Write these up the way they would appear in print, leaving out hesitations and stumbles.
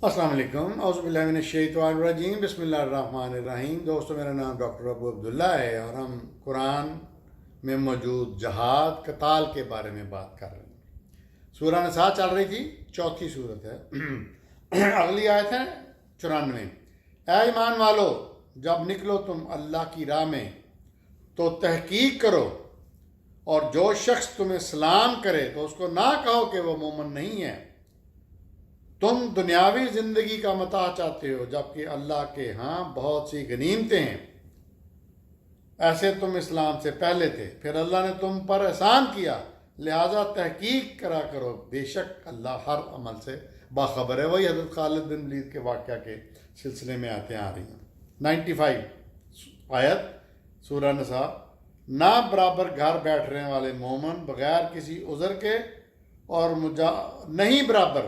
السلام علیکم، اعوذ باللہ من الشیطان الرجیم، بسم اللہ الرحمن الرحیم۔ دوستو، میرا نام ڈاکٹر ابو عبداللہ ہے اور ہم قرآن میں موجود جہاد قتال کے بارے میں بات کر رہے ہیں۔ سورہ نساء چل رہی تھی، چوتھی صورت ہے۔ اگلی آیت ہے 94۔ اے ایمان والو، جب نکلو تم اللہ کی راہ میں تو تحقیق کرو، اور جو شخص تمہیں سلام کرے تو اس کو نہ کہو کہ وہ مومن نہیں ہے۔ تم دنیاوی زندگی کا متاع چاہتے ہو جبکہ اللہ کے ہاں بہت سی غنیمتیں ہیں۔ ایسے تم اسلام سے پہلے تھے، پھر اللہ نے تم پر احسان کیا، لہذا تحقیق کرا کرو، بے شک اللہ ہر عمل سے باخبر ہے۔ وہی حضرت خالد بن ولید کے واقعہ کے سلسلے میں آتے آ رہی ہیں۔ 95 آیت سورہ نساء۔ نہ برابر گھر بیٹھنے والے مومن بغیر کسی عذر کے اور نہیں برابر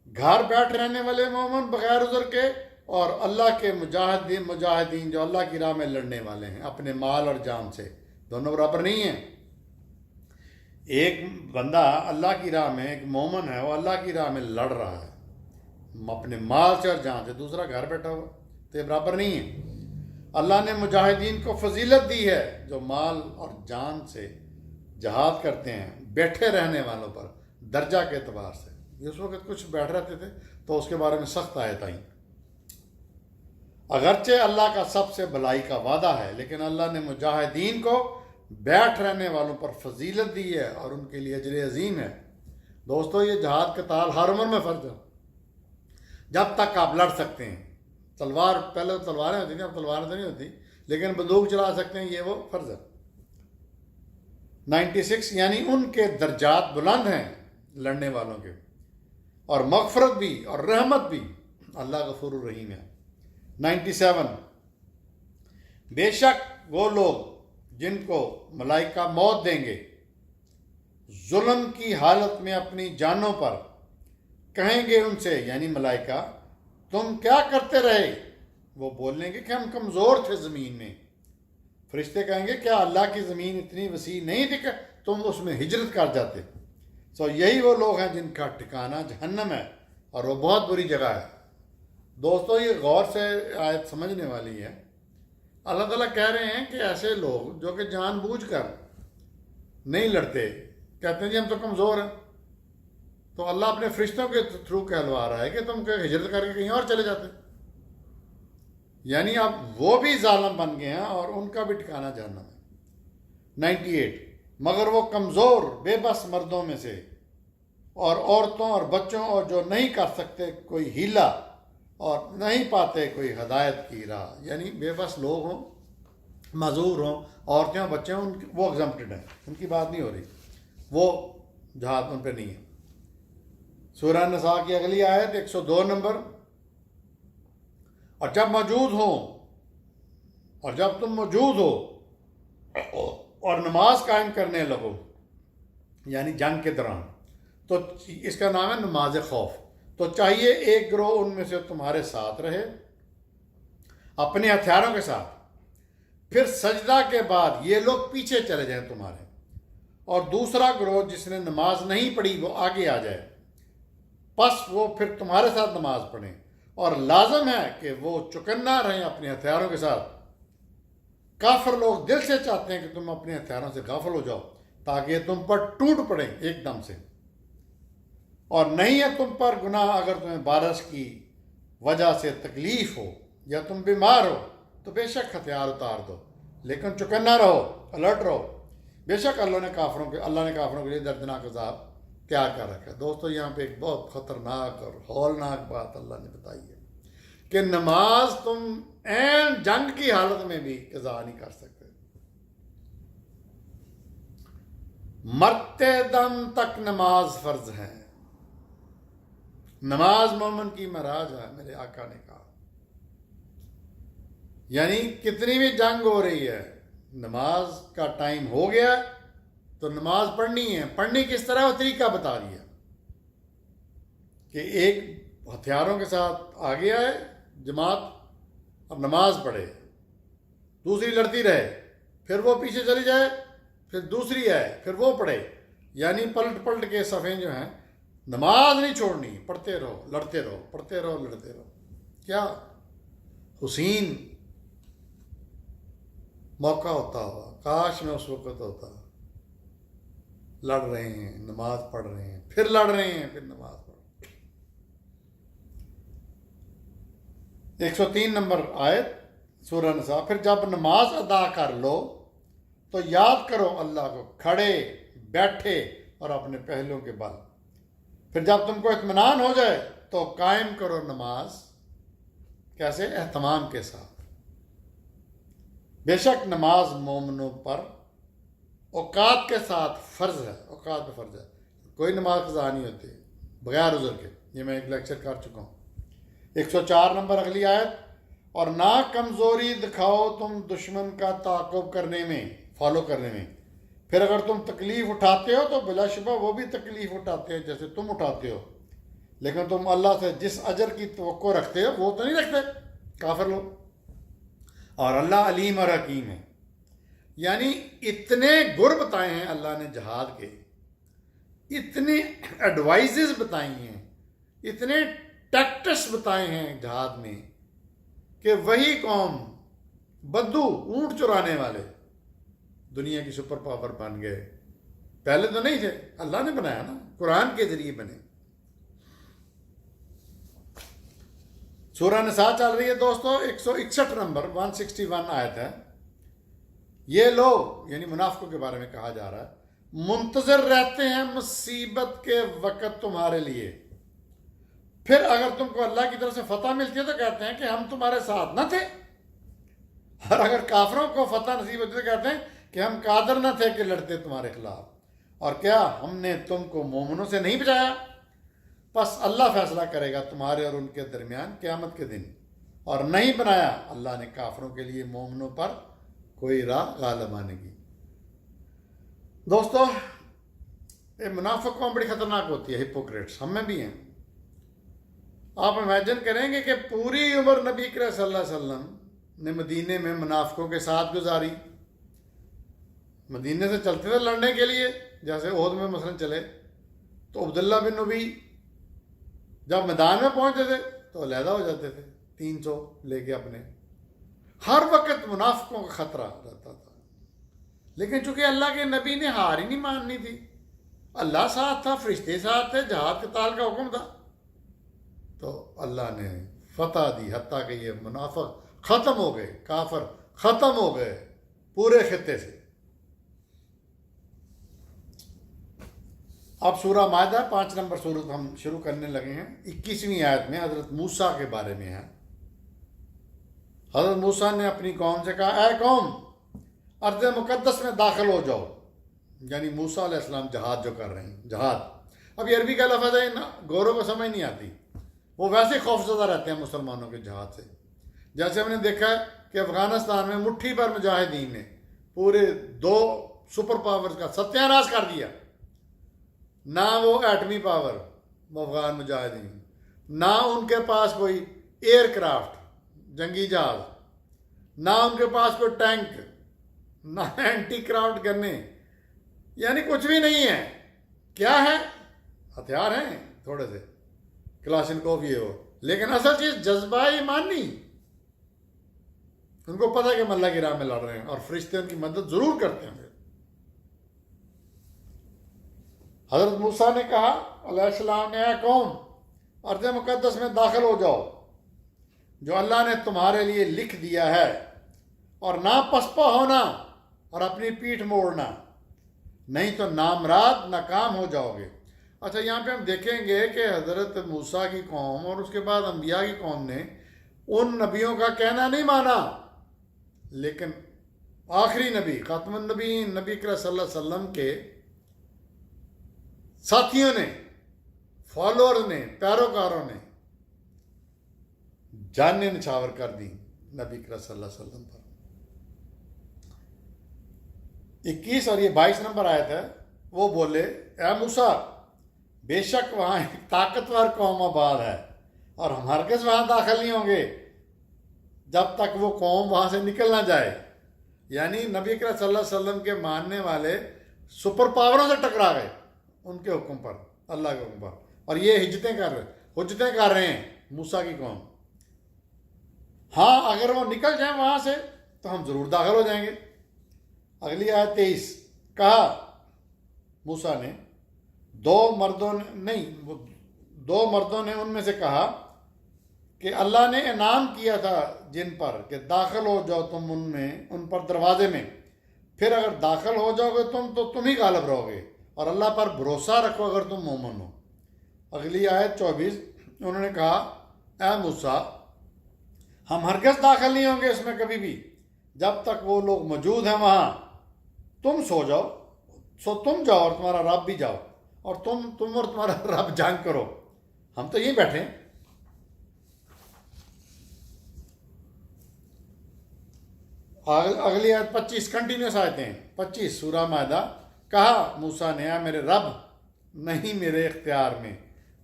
گھر بیٹھ رہنے والے مومن بغیر عذر کے اور اللہ کے مجاہدین جو اللہ کی راہ میں لڑنے والے ہیں اپنے مال اور جان سے، دونوں برابر نہیں ہیں۔ ایک بندہ اللہ کی راہ میں، ایک مومن ہے، وہ اللہ کی راہ میں لڑ رہا ہے اپنے مال سے اور جان سے، دوسرا گھر بیٹھا ہوا، تو یہ برابر نہیں ہے۔ اللہ نے مجاہدین کو فضیلت دی ہے جو مال اور جان سے جہاد کرتے ہیں، بیٹھے رہنے والوں پر درجہ کے اعتبار سے۔ اس وقت کچھ بیٹھ رہتے تھے تو اس کے بارے میں سخت آیت آئیں۔ اگرچہ اللہ کا سب سے بھلائی کا وعدہ ہے، لیکن اللہ نے مجاہدین کو بیٹھ رہنے والوں پر فضیلت دی ہے اور ان کے لیے اجر عظیم ہے۔ دوستو، یہ جہاد قتال ہر عمر میں فرض ہے جب تک آپ لڑ سکتے ہیں۔ تلوار، پہلے تو تلواریں ہوتی تھیں، اب تلواریں تو نہیں ہوتی، لیکن بندوق چلا سکتے ہیں، یہ وہ فرض ہے۔ 96 یعنی ان کے درجات بلند ہیں لڑنے والوں کے، اور مغفرت بھی اور رحمت بھی، اللہ غفور الرحیم ہے۔ 97 بے شک وہ لوگ جن کو ملائکہ موت دیں گے ظلم کی حالت میں اپنی جانوں پر، کہیں گے ان سے یعنی ملائکہ، تم کیا کرتے رہے؟ وہ بولیں گے کہ ہم کمزور تھے زمین میں۔ فرشتے کہیں گے کیا اللہ کی زمین اتنی وسیع نہیں تھی کہ تم اس میں ہجرت کر جاتے؟ یہی وہ لوگ ہیں جن کا ٹھکانہ جہنم ہے اور وہ بہت بری جگہ ہے۔ دوستو، یہ غور سے آیت سمجھنے والی ہے۔ اللہ تعالیٰ کہہ رہے ہیں کہ ایسے لوگ جو کہ جان بوجھ کر نہیں لڑتے، کہتے ہیں جی ہم تو کمزور ہیں، تو اللہ اپنے فرشتوں کے تھرو کہلوا رہا ہے کہ تم ہجرت کر کے کہیں اور چلے جاتے، یعنی اب وہ بھی ظالم بن گئے ہیں اور ان کا بھی ٹھکانہ جہنم ہے۔ 98 مگر وہ کمزور بے بس مردوں میں سے اور عورتوں اور بچوں اور جو نہیں کر سکتے کوئی ہیلا اور نہیں پاتے کوئی ہدایت کی راہ، یعنی بے بس لوگ ہوں، معذور ہوں، عورتیں اور بچے ہوں، وہ ایگزمپٹڈ ہیں، ان کی بات نہیں ہو رہی، وہ جہاد ان پہ نہیں ہے۔ سورہ نساء کی اگلی آیت 102 نمبر۔ اور جب موجود ہوں، اور جب تم موجود ہو اور نماز قائم کرنے لگو، یعنی جنگ کے دوران، تو اس کا نام ہے نماز خوف، تو چاہیے ایک گروہ ان میں سے تمہارے ساتھ رہے اپنے ہتھیاروں کے ساتھ، پھر سجدہ کے بعد یہ لوگ پیچھے چلے جائیں تمہارے، اور دوسرا گروہ جس نے نماز نہیں پڑھی وہ آگے آ جائے، پس وہ پھر تمہارے ساتھ نماز پڑھیں، اور لازم ہے کہ وہ چکنا رہیں اپنے ہتھیاروں کے ساتھ۔ کافر لوگ دل سے چاہتے ہیں کہ تم اپنے ہتھیاروں سے غافل ہو جاؤ تاکہ تم پر ٹوٹ پڑیں ایک دم سے، اور نہیں ہے تم پر گناہ اگر تمہیں بارش کی وجہ سے تکلیف ہو یا تم بیمار ہو تو بے شک ہتھیار اتار دو، لیکن چکنا رہو، الرٹ رہو، بے شک اللہ نے کافروں کے لیے دردناک عذاب تیار کر رکھا ہے۔ دوستو، یہاں پہ ایک بہت خطرناک اور ہولناک بات اللہ نے بتائی ہے کہ نماز تم عین جنگ کی حالت میں بھی قضا نہیں کر سکتے، مرتے دم تک نماز فرض ہے۔ نماز مومن کی معراج ہے، میرے آقا نے کہا، یعنی کتنی بھی جنگ ہو رہی ہے، نماز کا ٹائم ہو گیا تو نماز پڑھنی ہے۔ پڑھنی کس طرح، وہ طریقہ بتا رہی ہے کہ ایک ہتھیاروں کے ساتھ آگے آئے جماعت اور نماز پڑھے، دوسری لڑتی رہے، پھر وہ پیچھے چلی جائے، پھر دوسری آئے، پھر وہ پڑھے، یعنی پلٹ پلٹ کے صفیں جو ہیں نماز نہیں چھوڑنی، پڑھتے رہو لڑتے رہو، پڑھتے رہو لڑتے رہو. کیا حسین موقع ہوتا ہوا، کاش میں اس وقت ہوتا. لڑ رہے ہیں، نماز پڑھ رہے ہیں، پھر لڑ رہے ہیں، پھر نماز پڑھ رہے ہیں. 103 نمبر آیت سورہ نساء. پھر جب نماز ادا کر لو تو یاد کرو اللہ کو کھڑے بیٹھے اور اپنے پہلوؤں کے بل. پھر جب تم کو اطمینان ہو جائے تو قائم کرو نماز. کیسے؟ اہتمام کے ساتھ. بے شک نماز مومنوں پر اوقات کے ساتھ فرض ہے. اوقات پہ فرض ہے، کوئی نماز قضا نہیں ہوتی بغیر عذر کے. یہ میں ایک لیکچر کر چکا ہوں. 104 نمبر اگلی آیت. اور نہ کمزوری دکھاؤ تم دشمن کا تعاقب کرنے میں، فالو کرنے میں. پھر اگر تم تکلیف اٹھاتے ہو تو بلا شبہ وہ بھی تکلیف اٹھاتے ہیں جیسے تم اٹھاتے ہو، لیکن تم اللہ سے جس اجر کی توقع رکھتے ہو وہ تو نہیں رکھتے کافر لوگ. اور اللہ علیم اور حکیم ہے. یعنی اتنے گر بتائے ہیں اللہ نے جہاد کے، اتنے ایڈوائزز بتائی ہیں، اتنے ٹیکٹس بتائے ہیں جہاد میں کہ وہی قوم بدو اونٹ چرانے والے دنیا کی سپر پاور بن گئے. پہلے تو نہیں تھے، اللہ نے بنایا نا، قرآن کے ذریعے بنے. سورہ نساء چل رہی ہے دوستو. 161 نمبر 161 آیت ہے. یہ لوگ یعنی منافقوں کے بارے میں کہا جا رہا ہے، منتظر رہتے ہیں مصیبت کے وقت تمہارے لیے، پھر اگر تم کو اللہ کی طرف سے فتح ملتی ہے تو کہتے ہیں کہ ہم تمہارے ساتھ نہ تھے. اور اگر کافروں کو فتح نصیب ہوتی ہے تو کہتے ہیں کہ ہم قادر نہ تھے کہ لڑتے تمہارے خلاف، اور کیا ہم نے تم کو مومنوں سے نہیں بچایا. پس اللہ فیصلہ کرے گا تمہارے اور ان کے درمیان قیامت کے دن، اور نہیں بنایا اللہ نے کافروں کے لیے مومنوں پر کوئی راہ غالب آنے کی. دوستو یہ منافق قوم بڑی خطرناک ہوتی ہے، ہپوکریٹس ہم میں بھی ہیں. آپ امیجن کریں گے کہ پوری عمر نبی کریم صلی اللہ علیہ وسلم نے مدینے میں منافقوں کے ساتھ گزاری. مدینے سے چلتے تھے لڑنے کے لیے، جیسے عہد میں مثلا چلے تو عبداللہ بن ابی جب میدان میں پہنچتے تھے تو علیحدہ ہو جاتے تھے 300 لے کے اپنے. ہر وقت منافقوں کا خطرہ رہتا تھا. لیکن چونکہ اللہ کے نبی نے ہار ہی نہیں ماننی تھی، اللہ ساتھ تھا، فرشتے ساتھ تھے، جہاد قتال کا حکم تھا، تو اللہ نے فتح دی. حتیٰ کہ یہ منافق ختم ہو گئے، کافر ختم ہو گئے پورے خطے سے. اب سورہ مائدہ 5 نمبر سورت ہم شروع کرنے لگے ہیں. 21ویں آیت میں حضرت موسیٰ کے بارے میں ہے. حضرت موسیٰ نے اپنی قوم سے کہا، اے قوم ارض مقدس میں داخل ہو جاؤ. یعنی موسیٰ علیہ السلام جہاد جو کر رہے ہیں، جہاد. اب یہ عربی کا لفظ ہے، گوروں کو سمجھ نہیں آتی، وہ ویسے خوفزدہ رہتے ہیں مسلمانوں کے جہاد سے. جیسے ہم نے دیکھا ہے کہ افغانستان میں مٹھی پر مجاہدین نے پورے 2 سپر پاورز کا ستیہ ناش کر دیا. نہ وہ ایٹمی پاور افغان مجاہدین، نہ ان کے پاس کوئی ایئر کرافٹ جنگی جہاز، نہ ان کے پاس کوئی ٹینک، نہ اینٹی کرافٹ گنیں، یعنی کچھ بھی نہیں ہے. کیا ہے؟ ہتھیار ہیں تھوڑے سے، کلاشنکوف یہ ہو، لیکن اصل چیز جذبہ ایمان نہیں. ان کو پتہ ہے کہ ہم اللہ کی راہ میں لڑ رہے ہیں اور فرشتے ان کی مدد ضرور کرتے ہیں. حضرت موسیٰ نے کہا علیہ السلام نے، اے قوم ارض مقدس میں داخل ہو جاؤ جو اللہ نے تمہارے لیے لکھ دیا ہے، اور نہ پسپا ہونا اور اپنی پیٹھ موڑنا، نہیں تو نامراد ناکام ہو جاؤ گے. اچھا یہاں پہ ہم دیکھیں گے کہ حضرت موسیٰ کی قوم اور اس کے بعد انبیاء کی قوم نے ان نبیوں کا کہنا نہیں مانا، لیکن آخری نبی خاتم النبیین نبی کریم صلی اللہ علیہ وسلم کے ساتھیوں نے، فالوور نے، پیروکاروں نے جانیں نچھاور کر دی نبی کریم صلی اللہ علیہ وسلم پر. 21 اور یہ 22 نمبر آیت ہے. وہ بولے، اے موسیٰ بے شک وہاں ایک طاقتور قوم آباد ہے اور ہم ہرگز وہاں داخل نہیں ہوں گے جب تک وہ قوم وہاں سے نکل نہ جائے. یعنی نبی کریم صلی اللہ علیہ وسلم کے ماننے والے سپر پاوروں سے ٹکرا گئے ان کے حکم پر، اللہ کے حکم پر. اور یہ حجتیں کر رہے ہیں موسیٰ کی قوم. ہاں اگر وہ نکل جائیں وہاں سے تو ہم ضرور داخل ہو جائیں گے. اگلی آیت 23. کہا موسیٰ نے دو مردوں نے ان میں سے کہا کہ اللہ نے انعام کیا تھا جن پر کہ داخل ہو جاؤ تم ان پر دروازے میں، پھر اگر داخل ہو جاؤ گے تم تو تم ہی غالب رہو گے، اور اللہ پر بھروسہ رکھو اگر تم مومن ہو. اگلی آیت 24. انہوں نے کہا اے موسیٰ ہم ہرگز داخل نہیں ہوں گے اس میں کبھی بھی جب تک وہ لوگ موجود ہیں وہاں. تم سو جاؤ، تم جاؤ اور تمہارا رب بھی جاؤ، اور تم اور تمہارا رب جنگ کرو، ہم تو یہیں بیٹھے ہیں. اگلی آیت 25 کنٹینیوس آیتیں ہیں. 25 سورہ مائدہ. کہا موسیٰ نے اے میرے رب نہیں میرے اختیار میں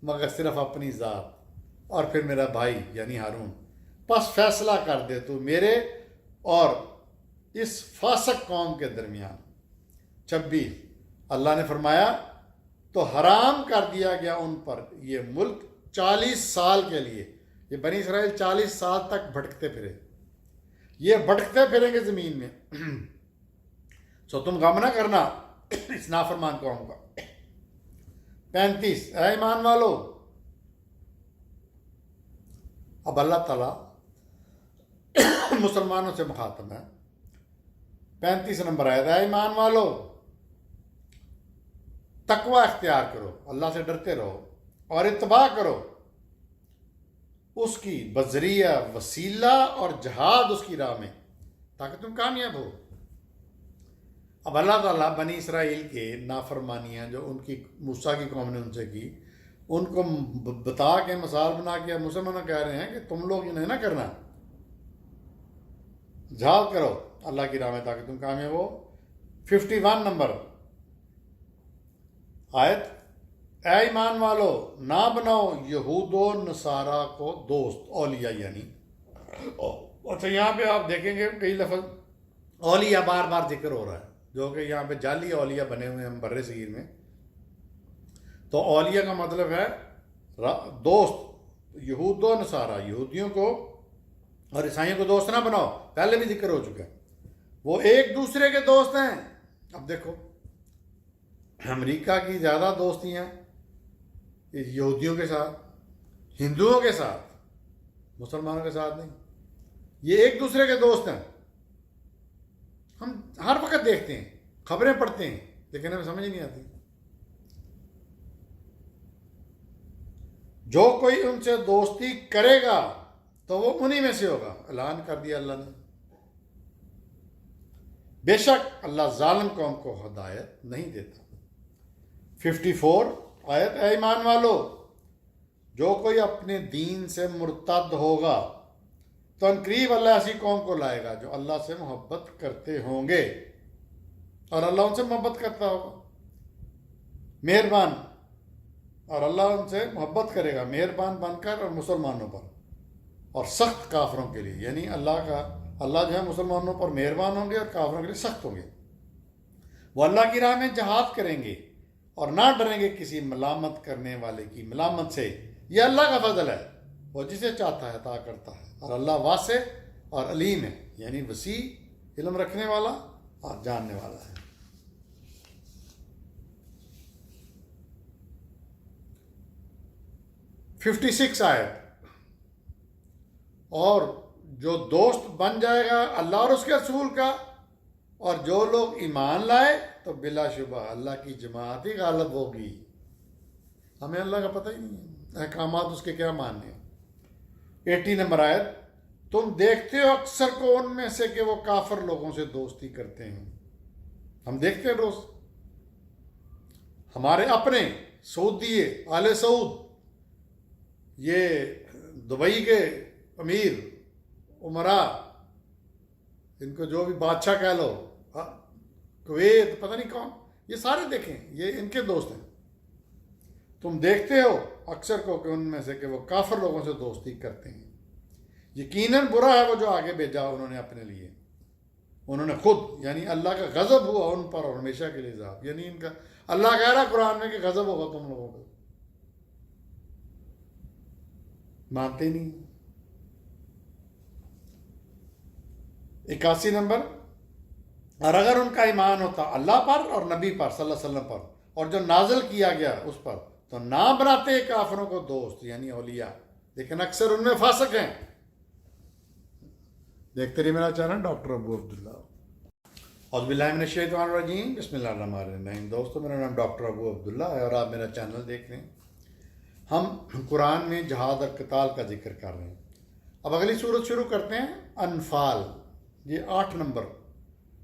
مگر صرف اپنی ذات اور پھر میرا بھائی یعنی ہارون، پس فیصلہ کر دے تو میرے اور اس فاسق قوم کے درمیان. 26 اللہ نے فرمایا تو حرام کر دیا گیا ان پر یہ ملک 40 سال کے لیے. یہ بنی اسرائیل 40 سال تک بھٹکتے پھرے، یہ بھٹکتے پھریں گے زمین میں. سو تم غم نہ کرنا اس نافرمان قوم کا. 35 اے ایمان والو. اب اللہ تعالیٰ مسلمانوں سے مخاطب ہے. 35 نمبر آیت. اے ایمان والو تقوی اختیار کرو، اللہ سے ڈرتے رہو اور اتباع کرو اس کی بذریعہ وسیلہ اور جہاد اس کی راہ میں تاکہ تم کامیاب ہو. اب اللہ تعالیٰ بنی اسرائیل کے نافرمانیاں جو ان کی موسیٰ کی قوم نے ان سے کی ان کو بتا کے مثال بنا کے مسلمانوں کہہ رہے ہیں کہ تم لوگ یہ نہیں نہ کرنا، جہاد کرو اللہ کی راہ میں تاکہ تم کامیاب ہو. 51 نمبر آیت. اے ایمان والو نہ بناؤ یہود و نصارہ کو دوست، اولیاء یعنی. اچھا یہاں پہ آپ دیکھیں گے کئی لفظ اولیاء بار بار ذکر ہو رہا ہے جو کہ یہاں پہ جعلی اولیاء بنے ہوئے ہیں بر صغیر میں. تو اولیاء کا مطلب ہے دوست. یہود و نصارہ یہودیوں کو اور عیسائیوں کو دوست نہ بناؤ، پہلے بھی ذکر ہو چکا ہے، وہ ایک دوسرے کے دوست ہیں. اب دیکھو امریکہ کی زیادہ دوستیاں یہودیوں کے ساتھ، ہندوؤں کے ساتھ، مسلمانوں کے ساتھ نہیں. یہ ایک دوسرے کے دوست ہیں. ہم ہر وقت دیکھتے ہیں، خبریں پڑھتے ہیں، لیکن ہمیں سمجھ نہیں آتی. جو کوئی ان سے دوستی کرے گا تو وہ انہی میں سے ہوگا. اعلان کر دیا اللہ نے. بے شک اللہ ظالم قوم کو ہدایت نہیں دیتا. 54 آیت. اے ایمان والو جو کوئی اپنے دین سے مرتد ہوگا تو عنقریب اللہ ایسی قوم کو لائے گا جو اللہ سے محبت کرتے ہوں گے اور اللہ ان سے محبت کرتا ہوگا. مہربان، اور اللہ ان سے محبت کرے گا مہربان بن کر اور مسلمانوں پر، اور سخت کافروں کے لیے یعنی اللہ جو ہے مسلمانوں پر مہربان ہوں گے اور کافروں کے لیے سخت ہوں گے. وہ اللہ کی راہ میں جہاد کریں گے اور نہ ڈریں گے کسی ملامت کرنے والے کی ملامت سے. یہ اللہ کا فضل ہے، وہ جسے چاہتا ہے عطا کرتا ہے، اور اللہ واسع اور علیم ہے یعنی وسیع علم رکھنے والا اور جاننے والا ہے. ففٹی 56 آیت. اور جو دوست بن جائے گا اللہ اور اس کے رسول کا اور جو لوگ ایمان لائے تو بلا شبہ اللہ کی جماعت ہی غالب ہوگی. ہمیں اللہ کا پتہ ہی نہیں ہے احکامات اس کے کیا ماننے ہیں. 80 نمبر آیت. تم دیکھتے ہو اکثر کو ان میں سے کہ وہ کافر لوگوں سے دوستی کرتے ہیں. ہم دیکھتے ہیں روز ہمارے اپنے سعودی آل سعود، یہ دبئی کے امیر عمرا، ان کو جو بھی بادشاہ کہہ لو، کویت پتہ نہیں کون، یہ سارے دیکھیں یہ ان کے دوست ہیں. تم دیکھتے ہو اکثر کو کہ ان میں سے کہ وہ کافر لوگوں سے دوستی کرتے ہیں. یقیناً برا ہے وہ جو آگے بھیجا انہوں نے اپنے لیے، انہوں نے خود یعنی اللہ کا غضب ہوا ان پر اور ہمیشہ کے لیے عذاب. یعنی ان کا اللہ کہہ رہا ہے قرآن میں کہ غضب ہوگا تم لوگوں کو. مانتے ہی نہیں. 81 نمبر، اور اگر ان کا ایمان ہوتا اللہ پر اور نبی پر صلی اللہ علیہ وسلم پر اور جو نازل کیا گیا اس پر تو نہ بناتے کافروں کو دوست یعنی اولیاء، لیکن اکثر ان میں فاسق ہیں. دیکھتے رہیے میرا چینل ڈاکٹر ابو عبداللہ. اعوذ باللہ من الشیطان الرجیم، بسم اللہ الرحمن الرحیم. دوستو میرا نام ڈاکٹر ابو عبداللہ ہے اور آپ میرا چینل دیکھ رہے ہیں. ہم قرآن میں جہاد اور قتال کا ذکر کر رہے ہیں. اب اگلی صورت شروع کرتے ہیں. انفال، یہ 8 نمبر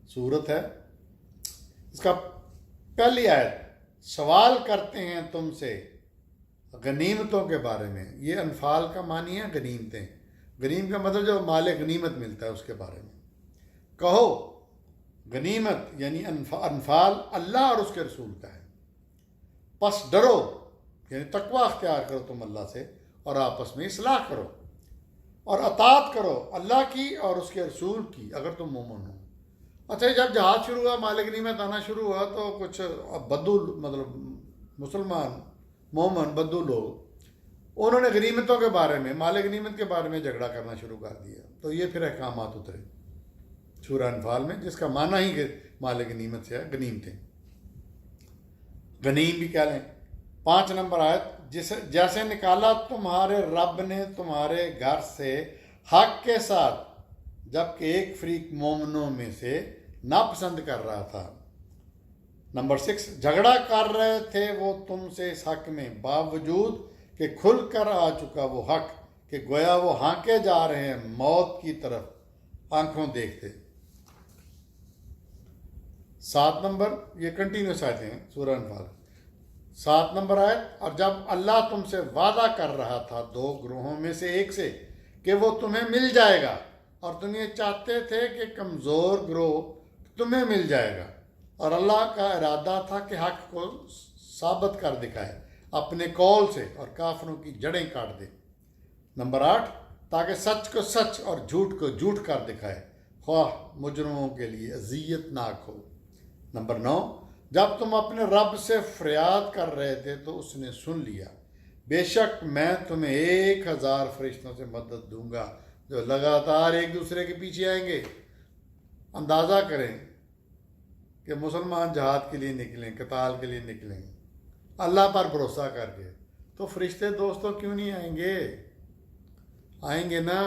صورت ہے. اس کا پہلی آیت، سوال کرتے ہیں تم سے غنیمتوں کے بارے میں. یہ انفال کا معنی ہے غنیمتیں. غنیم کا مطلب جو مال غنیمت ملتا ہے اس کے بارے میں. کہو غنیمت یعنی انفال اللہ اور اس کے رسول کا ہے. پس ڈرو یعنی تقوی اختیار کرو تم اللہ سے اور آپس میں اصلاح کرو اور اطاعت کرو اللہ کی اور اس کے رسول کی اگر تم مومن ہو. اچھا، جب جہاد شروع ہوا، مال غنیمت آنا شروع ہوا تو کچھ بدو مطلب مسلمان مومن بدو لوگ انہوں نے غنیمتوں کے بارے میں، مال غنیمت کے بارے میں جھگڑا کرنا شروع کر دیا. تو یہ پھر احکامات اترے سورہ انفال میں، جس کا معنی ہی مال غنیمت سے ہے غنیمتیں، غنیم بھی کہہ لیں. 5 نمبر آیت، جیسے نکالا تمہارے رب نے تمہارے گھر سے حق کے ساتھ جبکہ ایک فریق مومنوں میں سے ناپسند کر رہا تھا. نمبر 6، جھگڑا کر رہے تھے وہ تم سے اس حق میں باوجود کہ کھل کر آ چکا وہ حق کہ گویا وہ ہانکے جا رہے ہیں موت کی طرف آنکھوں دیکھتے. 7 نمبر، یہ کنٹینیوس آیتیں ہیں سورہ انفال. 7 نمبر آیت، اور جب اللہ تم سے وعدہ کر رہا تھا 2 گروہوں میں سے ایک سے کہ وہ تمہیں مل جائے گا اور تم یہ چاہتے تھے کہ کمزور گروہ تمہیں مل جائے گا، اور اللہ کا ارادہ تھا کہ حق کو ثابت کر دکھائے اپنے قول سے اور کافروں کی جڑیں کاٹ دے. نمبر 8، تاکہ سچ کو سچ اور جھوٹ کو جھوٹ کر دکھائے خواہ مجرموں کے لیے اذیت ناک ہو. نمبر 9، جب تم اپنے رب سے فریاد کر رہے تھے تو اس نے سن لیا، بے شک میں تمہیں 1000 فرشتوں سے مدد دوں گا جو لگاتار ایک دوسرے کے پیچھے آئیں گے. اندازہ کریں کہ مسلمان جہاد کے لیے نکلیں، قتال کے لیے نکلیں اللہ پر بھروسہ کر کے، تو فرشتے دوستوں کیوں نہیں آئیں گے؟ آئیں گے نا.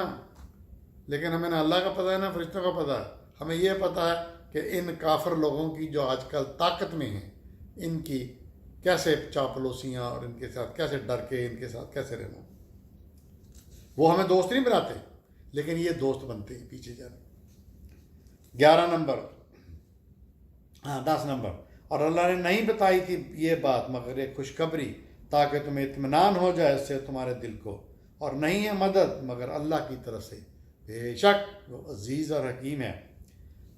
لیکن ہمیں نہ اللہ کا پتہ ہے نہ فرشتوں کا پتہ ہے. ہمیں یہ پتہ ہے کہ ان کافر لوگوں کی جو آج کل طاقت میں ہیں، ان کی کیسے چاپلوسیاں اور ان کے ساتھ کیسے ڈر کے ان کے ساتھ کیسے رہنا. وہ ہمیں دوست نہیں بناتے لیکن یہ دوست بنتے ہیں پیچھے جانے. 11 نمبر، 10 نمبر، اور اللہ نے نہیں بتائی تھی یہ بات مگر ایک خوشخبری تاکہ تمہیں اطمینان ہو جائے اس سے تمہارے دل کو، اور نہیں ہے مدد مگر اللہ کی طرف سے، بے شک وہ عزیز اور حکیم ہے.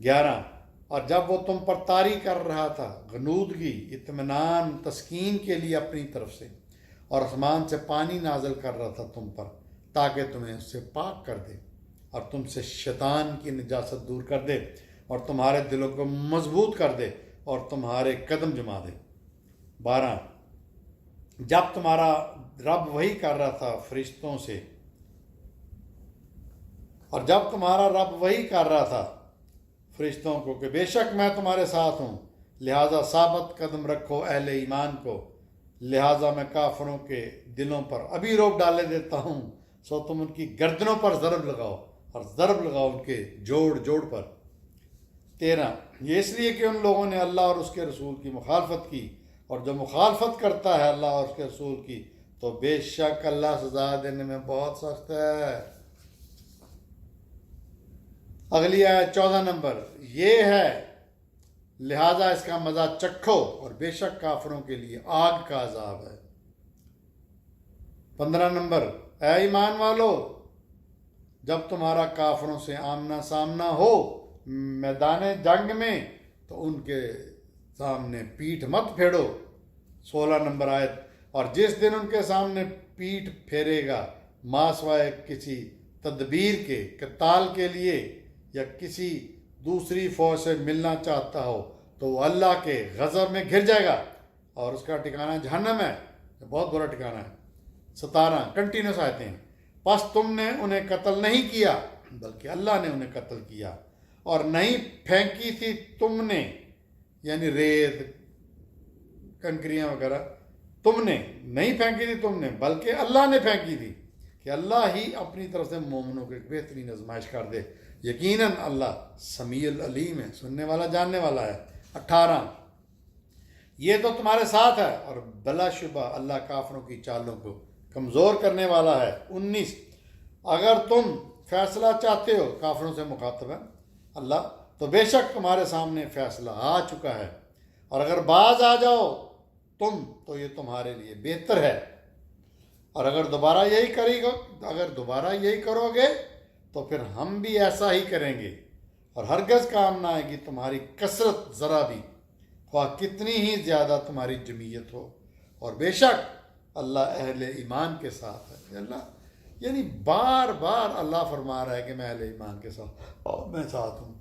11، اور جب وہ تم پر طاری کر رہا تھا غنودگی، اطمینان، تسکین کے لیے اپنی طرف سے، اور آسمان سے پانی نازل کر رہا تھا تم پر تاکہ تمہیں اس سے پاک کر دے اور تم سے شیطان کی نجاست دور کر دے اور تمہارے دلوں کو مضبوط کر دے اور تمہارے قدم جما دے. 12، جب تمہارا رب وحی کر رہا تھا فرشتوں سے، اور جب تمہارا رب وحی کر رہا تھا فرشتوں کو کہ بے شک میں تمہارے ساتھ ہوں، لہٰذا ثابت قدم رکھو اہل ایمان کو، لہٰذا میں کافروں کے دلوں پر ابھی روک ڈالے دیتا ہوں، سو تم ان کی گردنوں پر ضرب لگاؤ اور ضرب لگاؤ ان کے جوڑ جوڑ پر. 13، یہ اس لیے کہ ان لوگوں نے اللہ اور اس کے رسول کی مخالفت کی، اور جو مخالفت کرتا ہے اللہ اور اس کے رسول کی تو بے شک اللہ سزا دینے میں بہت سخت ہے. اگلی آیت 14 نمبر، یہ ہے لہذا اس کا مزہ چکھو اور بے شک کافروں کے لیے آگ کا عذاب ہے. 15 نمبر، اے ایمان والو جب تمہارا کافروں سے آمنا سامنا ہو میدان جنگ میں تو ان کے سامنے پیٹھ مت پھیرو. 16 نمبر آیت، اور جس دن ان کے سامنے پیٹھ پھیرے گا ما سوائے کسی تدبیر کے قتال کے لیے یا کسی دوسری فوج سے ملنا چاہتا ہو تو وہ اللہ کے غضب میں گر جائے گا اور اس کا ٹھکانہ جہنم ہے، بہت برا ٹھکانہ ہے. 17 کنٹینیوس آتے ہیں، پس تم نے انہیں قتل نہیں کیا بلکہ اللہ نے انہیں قتل کیا، اور نہیں پھینکی تھی تم نے، یعنی ریت کنکریاں وغیرہ تم نے نہیں پھینکی تھی تم نے، بلکہ اللہ نے پھینکی تھی، کہ اللہ ہی اپنی طرف سے مومنوں کو ایک بہترین آزمائش کر دے، یقیناً اللہ سمیع العلیم ہے، سننے والا جاننے والا ہے۔ 18 یہ تو تمہارے ساتھ ہے اور بلا شبہ اللہ کافروں کی چالوں کو کمزور کرنے والا ہے۔ 19 اگر تم فیصلہ چاہتے ہو، کافروں سے مخاطب ہے اللہ، تو بے شک تمہارے سامنے فیصلہ آ چکا ہے، اور اگر باز آ جاؤ تم تو یہ تمہارے لیے بہتر ہے، اور اگر دوبارہ یہی کرو گے تو پھر ہم بھی ایسا ہی کریں گے، اور ہرگز کام نہ آئے گی تمہاری کثرت ذرا بھی، خواہ کتنی ہی زیادہ تمہاری جمعیت ہو، اور بے شک اللہ اہل ایمان کے ساتھ ہے۔ اللہ یعنی بار بار اللہ فرما رہا ہے کہ میں اہل ایمان کے ساتھ اور میں ساتھ ہوں،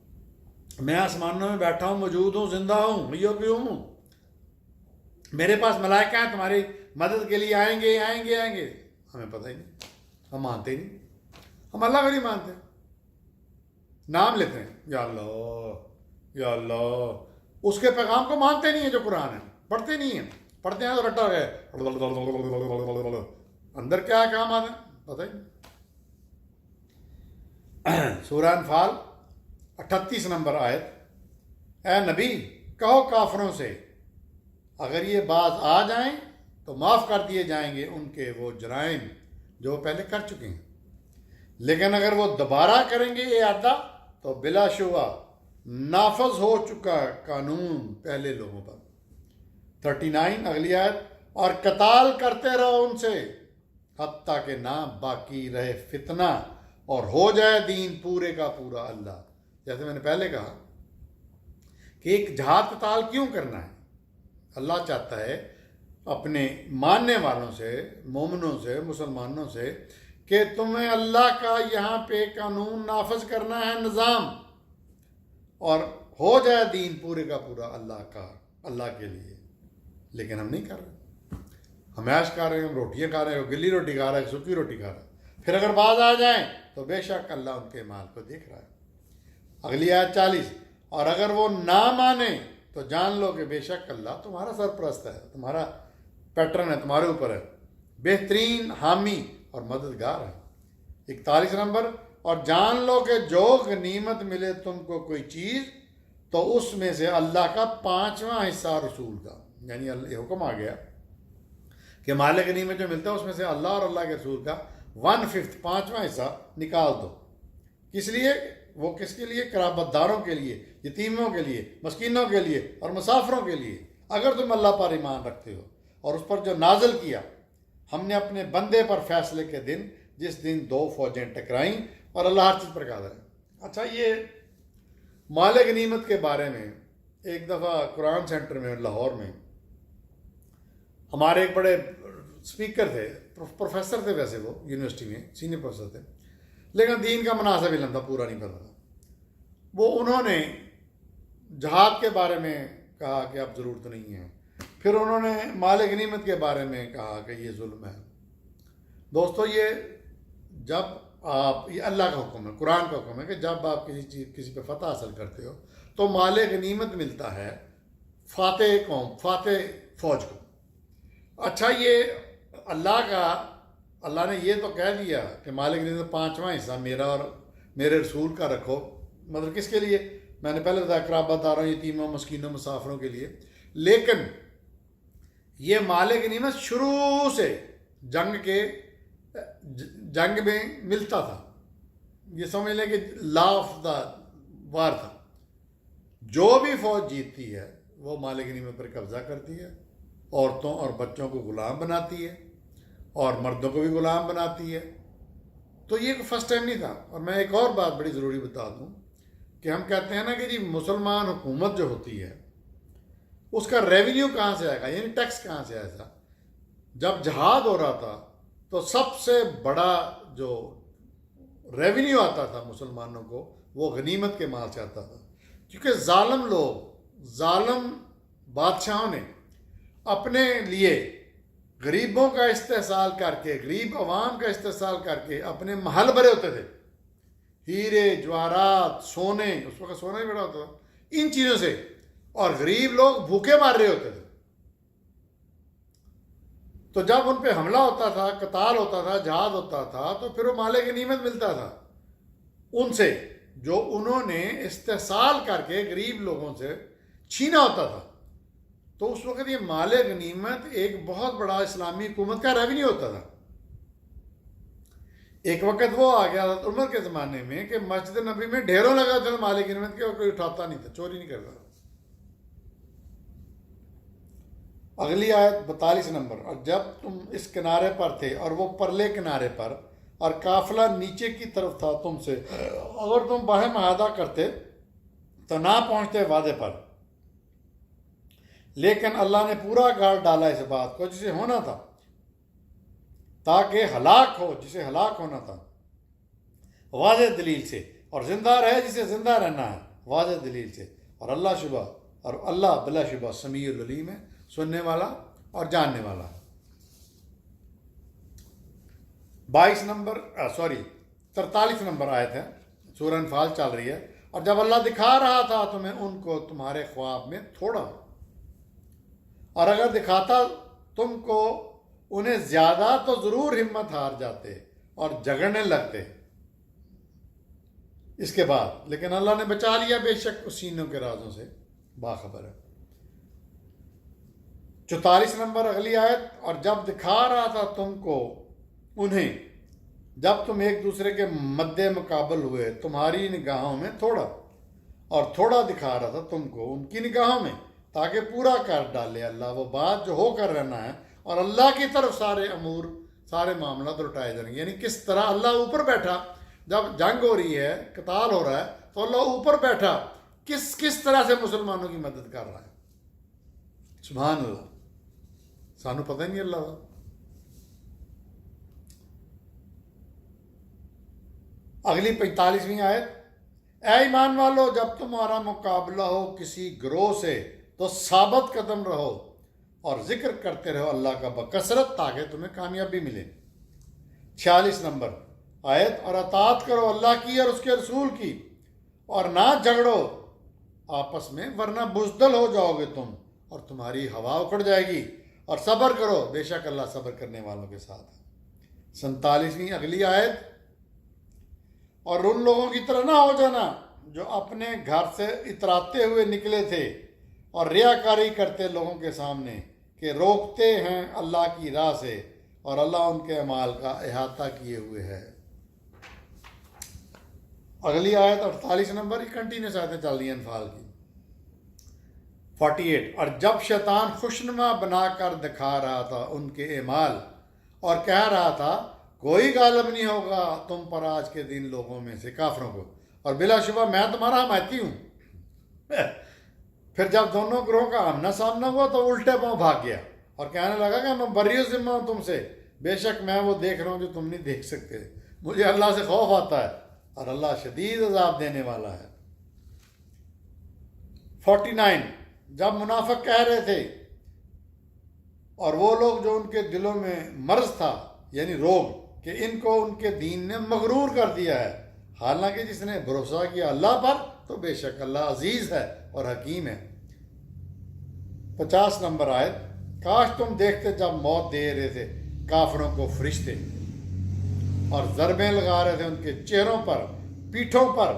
میں آسمانوں میں بیٹھا ہوں، موجود ہوں، زندہ ہوں، یہ بھی ہوں، میرے پاس ملائکہ ہیں، تمہاری مدد کے لیے آئیں گے۔ ہمیں پتہ ہی نہیں، ہم مانتے ہی نہیں، ہم اللہ کو نہیں مانتے، نام لیتے ہیں یا اللہ، اس کے پیغام کو مانتے نہیں ہیں جو قرآن ہے، پڑھتے نہیں ہیں، پڑھتے ہیں تو رٹا گئے، اندر کیا ہے کام آتے ہیں پتہ ہی نہیں۔ سورہ انفال 38 نمبر آیت، اے نبی کہو کافروں سے اگر یہ باز آ جائیں تو معاف کر دیے جائیں گے ان کے وہ جرائم جو وہ پہلے کر چکے ہیں، لیکن اگر وہ دوبارہ کریں گے یہ اعادہ تو بلا شبہ نافذ ہو چکا قانون پہلے لوگوں پر۔ 39 اگلی آیت، اور قتال کرتے رہو ان سے حتیٰ کہ نہ باقی رہے فتنہ اور ہو جائے دین پورے کا پورا اللہ۔ جیسے میں نے پہلے کہا کہ ایک جہاد قتال کیوں کرنا ہے؟ اللہ چاہتا ہے اپنے ماننے والوں سے، مومنوں سے، مسلمانوں سے، کہ تمہیں اللہ کا یہاں پہ قانون نافذ کرنا ہے، نظام، اور ہو جائے دین پورے کا پورا اللہ کے لیے، لیکن ہم نہیں کر رہے، ہم عیش کر رہے ہیں، ہم روٹیاں کھا رہے ہیں، گلی روٹی کھا رہے ہیں، سوکھی روٹی کھا رہے ہیں، پھر اگر باز آ جائیں تو بے شک اللہ ان کے مال کو دیکھ رہا ہے۔ اگلی آیت 40، اور اگر وہ نہ مانے تو جان لو کہ بے شک اللہ تمہارا سرپرست ہے، تمہارا پیٹرن ہے، تمہارے اوپر ہے، بہترین حامی اور مددگار ہے۔ 41 نمبر، اور جان لو کہ جو غنیمت ملے تم کو کوئی چیز تو اس میں سے اللہ کا 5واں حصہ رسول کا، یعنی یہ حکم آ گیا کہ مال غنیمت جو ملتا ہے اس میں سے اللہ اور اللہ کے رسول کا 1/5 5واں حصہ نکال دو۔ کس لیے؟ وہ کس کے لیے؟ قرابت داروں کے لیے، یتیموں کے لیے، مسکینوں کے لیے اور مسافروں کے لیے، اگر تم اللہ پر ایمان رکھتے ہو، اور اس پر جو نازل کیا ہم نے اپنے بندے پر فیصلے کے دن، جس دن 2 فوجیں ٹکرائیں، اور اللہ ہر چیز پر قادر ہے۔ اچھا، یہ مال غنیمت کے بارے میں ایک دفعہ قرآن سینٹر میں لاہور میں ہمارے ایک بڑے اسپیکر تھے، پروفیسر تھے، ویسے وہ یونیورسٹی میں سینئر پروفیسر تھے، لیکن دین کا مناسب علم تھا، پورا نہیں پتا تھا۔ انہوں نے جہاد کے بارے میں کہا کہ اب ضرورت نہیں ہے، پھر انہوں نے مال غنیمت کے بارے میں کہا کہ یہ ظلم ہے۔ دوستو، یہ اللہ کا حکم ہے، قرآن کا حکم ہے کہ جب آپ کسی پہ فتح حاصل کرتے ہو تو مال غنیمت ملتا ہے فاتح قوم، فاتح فوج کو۔ اچھا، یہ اللہ نے یہ تو کہہ دیا کہ مال غنیمت 5واں حصہ میرا اور میرے رسول کا رکھو، مطلب کس کے لیے؟ میں نے پہلے بتایا قرابت داروں، یتیموں، مسکینوں، مسافروں کے لیے، لیکن یہ مال غنیمت شروع سے جنگ میں ملتا تھا، یہ سمجھ لیں کہ لا آف دا وار تھا، جو بھی فوج جیتتی ہے وہ مال غنیمت پر قبضہ کرتی ہے، عورتوں اور بچوں کو غلام بناتی ہے اور مردوں کو بھی غلام بناتی ہے۔ تو یہ فرسٹ ٹائم نہیں تھا۔ اور میں ایک اور بات بڑی ضروری بتا دوں کہ ہم کہتے ہیں نا کہ جی مسلمان حکومت جو ہوتی ہے اس کا ریونیو کہاں سے آئے گا، یعنی ٹیکس کہاں سے آئے گا؟ جب جہاد ہو رہا تھا تو سب سے بڑا جو ریونیو آتا تھا مسلمانوں کو وہ غنیمت کے مال سے آتا تھا، کیونکہ ظالم بادشاہوں نے اپنے لیے غریبوں کا استحصال کر کے، غریب عوام کا استحصال کر کے اپنے محل بھرے ہوتے تھے، ہیرے جواہرات سونے، اس وقت سونا ہی بڑا ہوتا تھا، ان چیزوں سے، اور غریب لوگ بھوکے مار رہے ہوتے تھے۔ تو جب ان پہ حملہ ہوتا تھا، قتال ہوتا تھا، جہاد ہوتا تھا، تو پھر وہ مال غنیمت ملتا تھا ان سے جو انہوں نے استحصال کر کے غریب لوگوں سے چھینا ہوتا تھا۔ تو اس وقت یہ مال غنیمت ایک بہت بڑا اسلامی حکومت کا ریونیو ہوتا تھا۔ ایک وقت وہ آ گیا حضرت عمر کے زمانے میں کہ مسجد نبی میں ڈھیروں لگا تھا مال غنیمت کے، اور کوئی اٹھاتا نہیں تھا، چوری نہیں کرتا۔ اگلی آیت 42 نمبر، اور جب تم اس کنارے پر تھے اور وہ پرلے کنارے پر، اور قافلہ نیچے کی طرف تھا تم سے، اگر تم باہم معاہدہ کرتے تو نہ پہنچتے وعدے پر، لیکن اللہ نے پورا گاڑ ڈالا اس بات کو جسے ہونا تھا، تاکہ ہلاک ہو جسے ہلاک ہونا تھا واضح دلیل سے، اور زندہ رہے جسے زندہ رہنا ہے واضح دلیل سے، اور اللہ بلا شبہ سمیع العلیم ہے، سننے والا اور جاننے والا۔ 43 نمبر آیت ہے، سورہ انفال چل رہی ہے۔ اور جب اللہ دکھا رہا تھا تمہیں ان کو تمہارے خواب میں تھوڑا، اور اگر دکھاتا تم کو انہیں زیادہ تو ضرور ہمت ہار جاتے اور جگڑنے لگتے اس کے بعد، لیکن اللہ نے بچا لیا، بے شک اس سینوں کے رازوں سے باخبر ہے۔ 44 نمبر اگلی آیت، اور جب دکھا رہا تھا تم کو انہیں، جب تم ایک دوسرے کے مد مقابل ہوئے تمہاری نگاہوں میں تھوڑا، اور تھوڑا دکھا رہا تھا تم کو ان کی نگاہوں میں، تاکہ پورا کر ڈالے اللہ وہ بات جو ہو کر رہنا ہے، اور اللہ کی طرف سارے امور، سارے معاملات لوٹائے جائیں گے۔ یعنی کس طرح اللہ اوپر بیٹھا، جب جنگ ہو رہی ہے، قتال ہو رہا ہے، تو اللہ اوپر بیٹھا کس طرح سے مسلمانوں کی مدد کر رہا ہے۔ سبحان اللہ، سانو پتہ ہی نہیں اللہ کا۔ اگلی 45ویں آیت، اے ایمان والو جب تمہارا مقابلہ ہو کسی گروہ سے تو ثابت قدم رہو اور ذکر کرتے رہو اللہ کا بکثرت، تاکہ تمہیں کامیابی ملے۔ 46 نمبر آیت، اور اطاعت کرو اللہ کی اور اس کے رسول کی، اور نہ جھگڑو آپس میں ورنہ بزدل ہو جاؤ گے تم، اور تمہاری ہوا اکھڑ جائے گی، اور صبر کرو بے شک اللہ صبر کرنے والوں کے ساتھ ہے۔ 47ویں اگلی آیت، اور ان لوگوں کی طرح نہ ہو جانا جو اپنے گھر سے اتراتے ہوئے نکلے تھے اور ریاکاری کرتے لوگوں کے سامنے کہ روکتے ہیں اللہ کی راہ سے، اور اللہ ان کے اعمال کا احاطہ کیے ہوئے ہے۔ اگلی آیت 48 نمبر، یہ کنٹینیوس آیتیں چل رہی ہیں انفال کی۔ 48، اور جب شیطان خوشنما بنا کر دکھا رہا تھا ان کے اعمال اور کہہ رہا تھا کوئی غالب نہیں ہوگا تم پر آج کے دن لوگوں میں سے کافروں کو، اور بلا شبہ میں تمہارا حمایتی ہوں۔ پھر جب دونوں گروہوں کا آمنا سامنا ہوا تو الٹے پاؤں بھاگ گیا اور کہنے لگا کہ میں بری ذمہ ہوں تم سے، بے شک میں وہ دیکھ رہا ہوں جو تم نہیں دیکھ سکتے، مجھے اللہ سے خوف آتا ہے اور اللہ شدید عذاب دینے والا ہے۔ 49، جب منافق کہہ رہے تھے، اور وہ لوگ جو ان کے دلوں میں مرض تھا یعنی روگ، کہ ان کو ان کے دین نے مغرور کر دیا ہے، حالانکہ جس نے بھروسہ کیا اللہ پر تو بے شک اللہ عزیز ہے اور حکیم ہے۔ 50 نمبر آیت، کاش تم دیکھتے جب موت دے رہے تھے کافروں کو فرشتے، اور ضربیں لگا رہے تھے ان کے چہروں پر، پیٹھوں پر،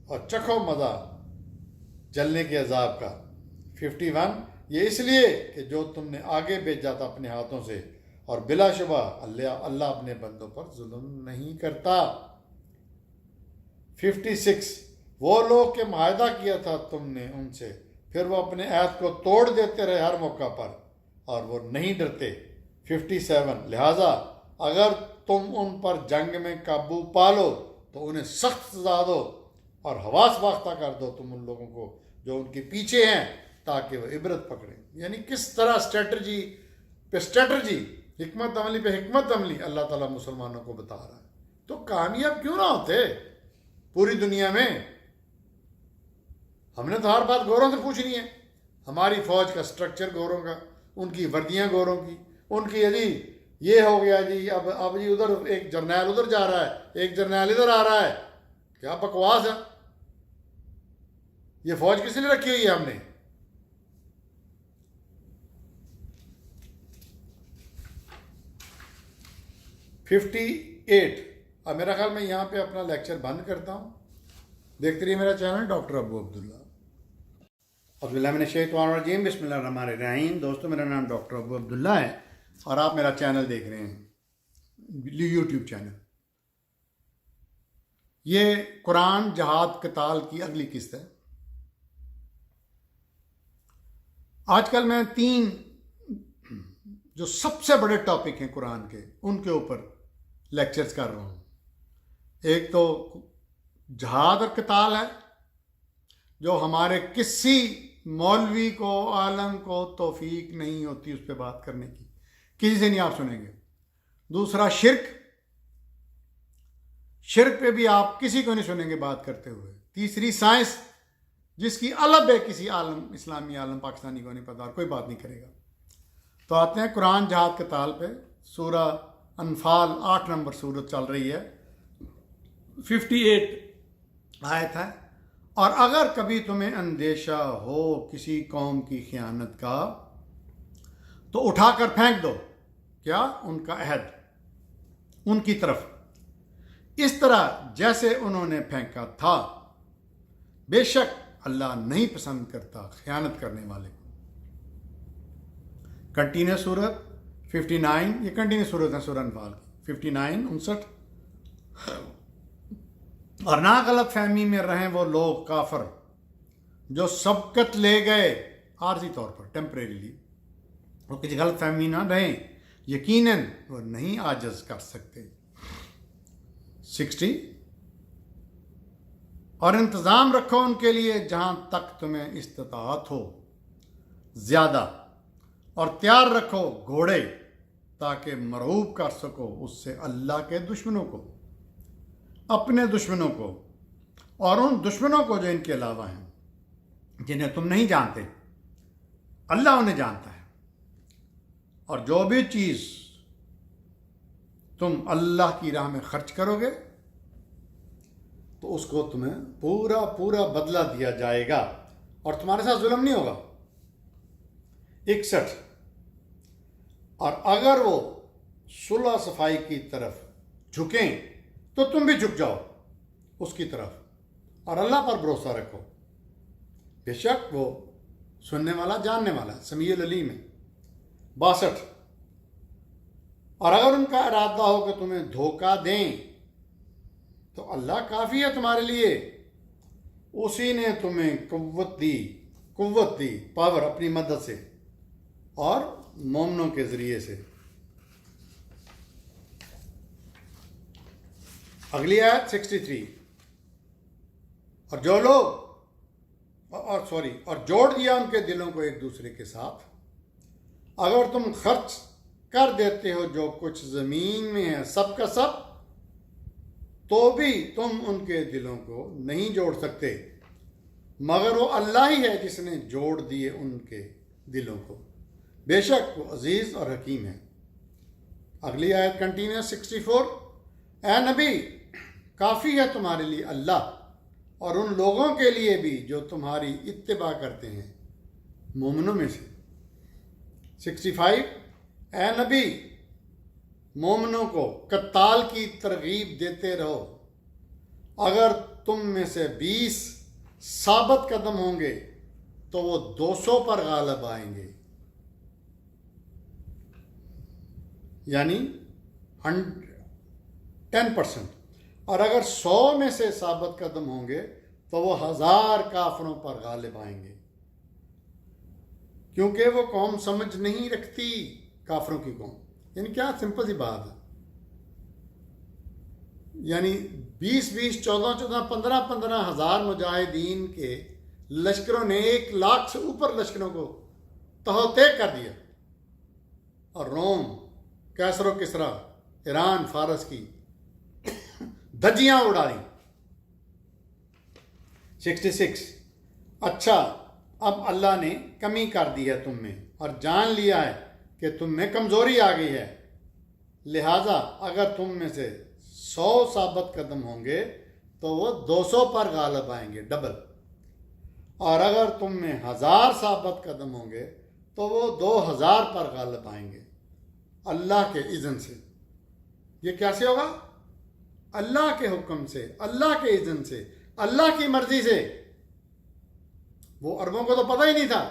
اور چکھو مزہ جلنے کے عذاب کا۔ 51، یہ اس لیے کہ جو تم نے آگے بھیجا تھا اپنے ہاتھوں سے، اور بلا شبہ اللہ اپنے بندوں پر ظلم نہیں کرتا۔ 56، وہ لوگ کہ معاہدہ کیا تھا تم نے ان سے، پھر وہ اپنے عہد کو توڑ دیتے رہے ہر موقع پر، اور وہ نہیں ڈرتے۔ 57، لہٰذا اگر تم ان پر جنگ میں قابو پالو تو انہیں سخت سزا دو، اور حواس باختہ کر دو تم ان لوگوں کو جو ان کے پیچھے ہیں، تاکہ وہ عبرت پکڑیں۔ یعنی کس طرح اسٹریٹجی پہ اسٹریٹجی، حکمت عملی پہ حکمت عملی اللہ تعالیٰ مسلمانوں کو بتا رہا ہے۔ تو کامیاب کیوں نہ ہوتے پوری دنیا میں؟ ہم نے تو ہر بات گوروں سے پوچھنی ہے، ہماری فوج کا سٹرکچر گوروں کا، ان کی وردیاں گوروں کی، ان کی جی یہ ہو گیا جی، اب جی ادھر ایک جرنیل ادھر جا رہا ہے، ایک جرنیل ادھر آ رہا ہے. کیا بکواس ہے. یہ فوج کس نے رکھی ہوئی ہے ہم نے؟ Fifty eight. اب میرا خیال میں یہاں پہ اپنا لیکچر بند کرتا ہوں. دیکھتے رہیے میرا چینل ڈاکٹر ابو عبداللہ. اعوذ باللہ من الشیطان الرجیم، بسم اللہ الرحمن الرحیم. دوستو میرا نام ڈاکٹر ابو عبداللہ ہے اور آپ میرا چینل دیکھ رہے ہیں، یوٹیوب چینل. یہ قرآن جہاد قتال کی اگلی قسط ہے. آج کل میں 3 جو سب سے بڑے ٹاپک ہیں قرآن کے، ان کے اوپر لیکچرز کر رہا ہوں. ایک تو جہاد اور قتال ہے، جو ہمارے کسی مولوی کو، عالم کو توفیق نہیں ہوتی اس پہ بات کرنے کی، کسی سے نہیں آپ سنیں گے. دوسرا شرک پہ بھی آپ کسی کو نہیں سنیں گے بات کرتے ہوئے. تیسری سائنس، جس کی الگ ہے کسی عالم، اسلامی عالم پاکستانی کو نہیں پتا اور کوئی بات نہیں کرے گا. تو آتے ہیں قرآن جہاد قتال پہ. سورہ انفال 8 نمبر سورت چل رہی ہے، 58 آیت ہے. اور اگر کبھی تمہیں اندیشہ ہو کسی قوم کی خیانت کا تو اٹھا کر پھینک دو کیا ان کا عہد ان کی طرف، اس طرح جیسے انہوں نے پھینکا تھا. بے شک اللہ نہیں پسند کرتا خیانت کرنے والے کو. کنٹینیو سورت 59، یہ کنٹینیو سورت ہے سورہ انفال کی 59 59. اور نہ غلط فہمی میں رہیں وہ لوگ کافر جو سبقت لے گئے عارضی طور پر، ٹیمپریریلی. وہ کسی غلط فہمی نہ رہیں، یقیناً وہ نہیں عاجز کر سکتے. 60. اور انتظام رکھو ان کے لیے جہاں تک تمہیں استطاعت ہو زیادہ، اور تیار رکھو گھوڑے تاکہ مرعوب کر سکو اس سے اللہ کے دشمنوں کو، اپنے دشمنوں کو، اور ان دشمنوں کو جو ان کے علاوہ ہیں جنہیں تم نہیں جانتے. اللہ انہیں جانتا ہے. اور جو بھی چیز تم اللہ کی راہ میں خرچ کرو گے تو اس کو تمہیں پورا پورا بدلہ دیا جائے گا اور تمہارے ساتھ ظلم نہیں ہوگا. 61. اور اگر وہ صلح صفائی کی طرف جھکیں تو تم بھی جھک جاؤ اس کی طرف، اور اللہ پر بھروسہ رکھو، بے شک وہ سننے والا جاننے والا سمیع العلیم ہے. 62. اور اگر ان کا ارادہ ہو کہ تمہیں دھوکہ دیں تو اللہ کافی ہے تمہارے لیے. اسی نے تمہیں قوت دی پاور اپنی مدد سے اور مومنوں کے ذریعے سے. اگلی آیت 63. اور جو لوگ اور جوڑ دیا ان کے دلوں کو ایک دوسرے کے ساتھ. اگر تم خرچ کر دیتے ہو جو کچھ زمین میں ہے سب کا سب، تو بھی تم ان کے دلوں کو نہیں جوڑ سکتے مگر وہ اللہ ہی ہے جس نے جوڑ دیے ان کے دلوں کو. بے شک وہ عزیز اور حکیم ہے. اگلی آیت کنٹینیو 64. اے نبی کافی ہے تمہارے لیے اللہ اور ان لوگوں کے لیے بھی جو تمہاری اتباع کرتے ہیں مومنوں میں سے. 65. اے نبی مومنوں کو قتال کی ترغیب دیتے رہو، اگر تم میں سے 20 ثابت قدم ہوں گے تو وہ 200 پر غالب آئیں گے، یعنی 10%. اور اگر 100 میں سے ثابت قدم ہوں گے تو وہ 1000 کافروں پر غالب آئیں گے، کیونکہ وہ قوم سمجھ نہیں رکھتی کافروں کی قوم. یعنی کیا سمپل سی بات ہے، یعنی 20 14 15 ہزار مجاہدین کے لشکروں نے 1 لاکھ سے اوپر لشکروں کو تہو طے کر دیا، اور روم، کیسر و کسرا، ایران، فارس کی دھجیاں اڑا دی. 66. اچھا اب اللہ نے کمی کر دی ہے تم میں اور جان لیا ہے کہ تم میں کمزوری آ گئی ہے، لہٰذا اگر تم میں سے 100 ثابت قدم ہوں گے تو وہ 200 پر غالب آئیں گے، ڈبل، اور اگر تم میں 1000 ثابت قدم ہوں گے تو وہ 2000 پر غالب آئیں گے اللہ کے اذن سے۔ یہ کیسے ہوگا؟ اللہ کے حکم سے، اللہ کے اذن سے، اللہ کی مرضی سے۔ وہ عربوں کو تو پتہ ہی نہیں تھا،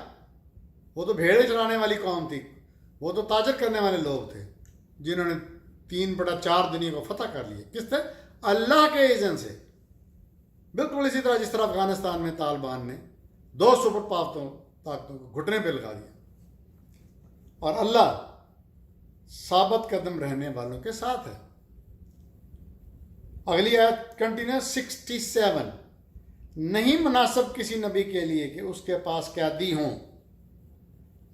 وہ تو بھیڑیں چرانے والی قوم تھی، وہ تو تاجر کرنے والے لوگ تھے جنہوں نے 3/4 دنیا کو فتح کر لیا۔ کس سے؟ اللہ کے اذن سے۔ بالکل اسی طرح جس طرح افغانستان میں طالبان نے 2 سپر طاقتوں کو گھٹنے پہ لگا دیا، اور اللہ ثابت قدم رہنے والوں کے ساتھ ہے۔ اگلی آیت کنٹینیو 67، نہیں مناسب کسی نبی کے لیے کہ اس کے پاس قیدی ہوں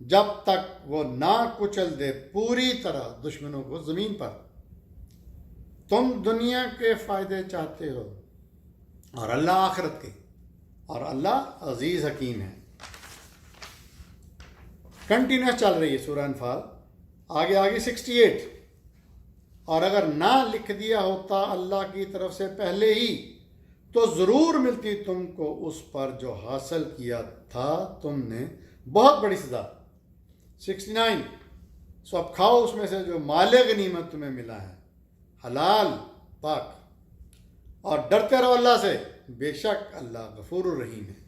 جب تک وہ نہ کچل دے پوری طرح دشمنوں کو زمین پر۔ تم دنیا کے فائدے چاہتے ہو اور اللہ آخرت کے، اور اللہ عزیز حکیم ہے۔ کنٹینیوس چل رہی ہے سورہ انفال، آگے 68، اور اگر نہ لکھ دیا ہوتا اللہ کی طرف سے پہلے ہی تو ضرور ملتی تم کو اس پر جو حاصل کیا تھا تم نے بہت بڑی سزا۔ 69، سو اب کھاؤ اس میں سے جو مال غنیمت تمہیں ملا ہے، حلال پاک، اور ڈرتے رہو اللہ سے، بے شک اللہ غفور الرحیم ہے۔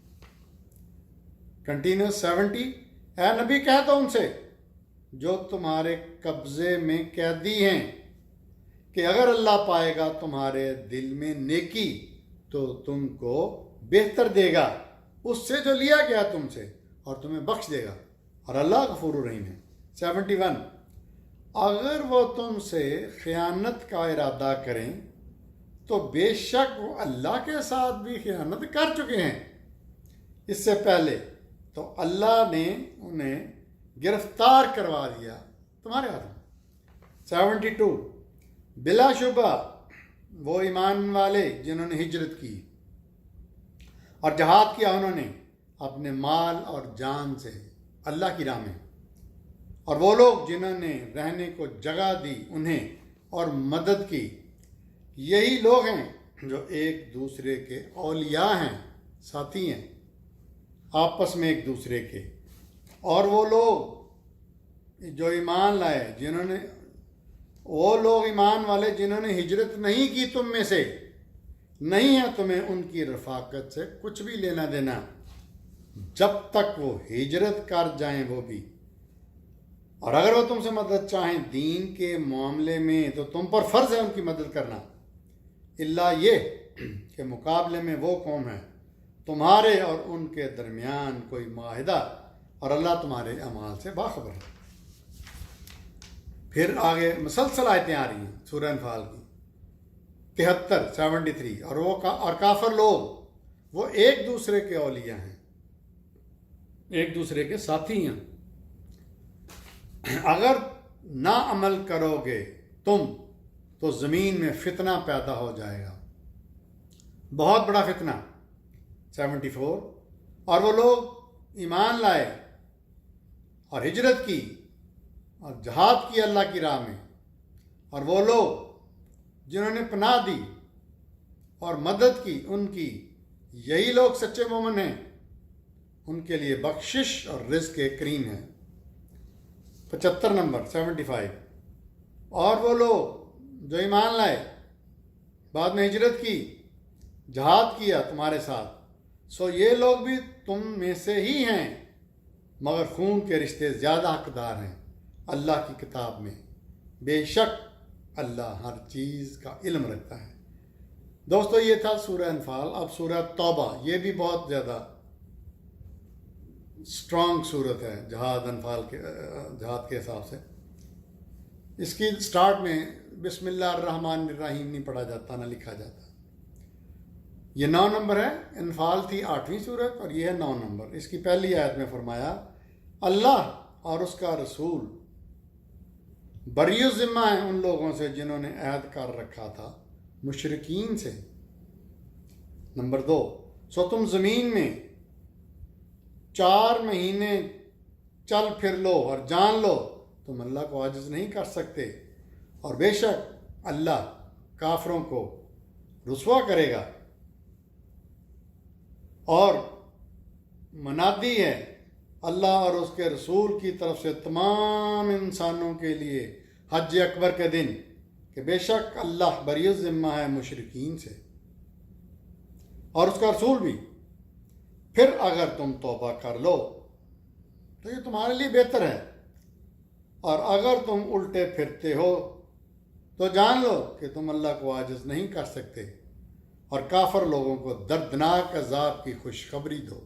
کنٹینیوس 70، اے نبی کہہ دو ان سے جو تمہارے قبضے میں قیدی ہیں کہ اگر اللہ پائے گا تمہارے دل میں نیکی تو تم کو بہتر دے گا اس سے جو لیا گیا تم سے، اور تمہیں بخش دے گا، اور اللہ غفور الرحیم ہے۔ 71، اگر وہ تم سے خیانت کا ارادہ کریں تو بے شک وہ اللہ کے ساتھ بھی خیانت کر چکے ہیں اس سے پہلے، تو اللہ نے انہیں گرفتار کروا دیا تمہارے ہاتھوں۔ 72، بلا شبہ وہ ایمان والے جنہوں نے ہجرت کی اور جہاد کیا انہوں نے اپنے مال اور جان سے اللہ کی راہ میں، اور وہ لوگ جنہوں نے رہنے کو جگہ دی انہیں اور مدد کی، یہی لوگ ہیں جو ایک دوسرے کے اولیاء ہیں، ساتھی ہیں آپس میں ایک دوسرے کے۔ اور وہ لوگ جو ایمان لائے وہ لوگ ایمان والے جنہوں نے ہجرت نہیں کی تم میں سے، نہیں ہے تمہیں ان کی رفاقت سے کچھ بھی لینا دینا جب تک وہ ہجرت کر جائیں وہ بھی، اور اگر وہ تم سے مدد چاہیں دین کے معاملے میں تو تم پر فرض ہے ان کی مدد کرنا، اللہ یہ کہ مقابلے میں وہ قوم ہے تمہارے اور ان کے درمیان کوئی معاہدہ، اور اللہ تمہارے اعمال سے باخبر ہے۔ پھر آگے مسلسل آیتیں آ رہی ہیں سورہ انفال کی 73 73، اور کافر لوگ وہ ایک دوسرے کے اولیاء ہیں، ایک دوسرے کے ساتھی ہیں، اگر نہ عمل کرو گے تم تو زمین میں فتنہ پیدا ہو جائے گا، بہت بڑا فتنہ۔ 74، اور وہ لوگ ایمان لائے اور ہجرت کی اور جہاد کی اللہ کی راہ میں، اور وہ لوگ جنہوں نے پناہ دی اور مدد کی ان کی، یہی لوگ سچے مومن ہیں، ان کے لیے بخشش اور رزق کریم ہے۔ 75 نمبر 75، اور وہ لوگ جو ایمان لائے بعد میں ہجرت کی، جہاد کیا تمہارے ساتھ، سو یہ لوگ بھی تم میں سے ہی ہیں، مگر خون کے رشتے زیادہ حقدار ہیں اللہ کی کتاب میں، بے شک اللہ ہر چیز کا علم رکھتا ہے۔ دوستو یہ تھا سورہ انفال۔ اب سورہ توبہ، یہ بھی بہت زیادہ اسٹرانگ صورت ہے جہاد کے حساب سے۔ اس کی سٹارٹ میں بسم اللہ الرحمن الرحیم نہیں پڑھا جاتا، نہ لکھا جاتا۔ یہ 9 نمبر ہے، انفال تھی 8ویں سورت اور یہ ہے 9 نمبر۔ اس کی پہلی آیت میں فرمایا اللہ اور اس کا رسول بری الذمہ ہیں ان لوگوں سے جنہوں نے عہد کر رکھا تھا مشرکین سے۔ نمبر 2، سو تم زمین میں 4 مہینے چل پھر لو اور جان لو تم اللہ کو عاجز نہیں کر سکتے، اور بے شک اللہ کافروں کو رسوا کرے گا۔ اور منادی ہے اللہ اور اس کے رسول کی طرف سے تمام انسانوں کے لیے حج اکبر کے دن کہ بے شک اللہ بری الذمہ ہے مشرکین سے اور اس کا رسول بھی۔ پھر اگر تم توبہ کر لو تو یہ تمہارے لیے بہتر ہے، اور اگر تم الٹے پھرتے ہو تو جان لو کہ تم اللہ کو عاجز نہیں کر سکتے، اور کافر لوگوں کو دردناک عذاب کی خوشخبری دو۔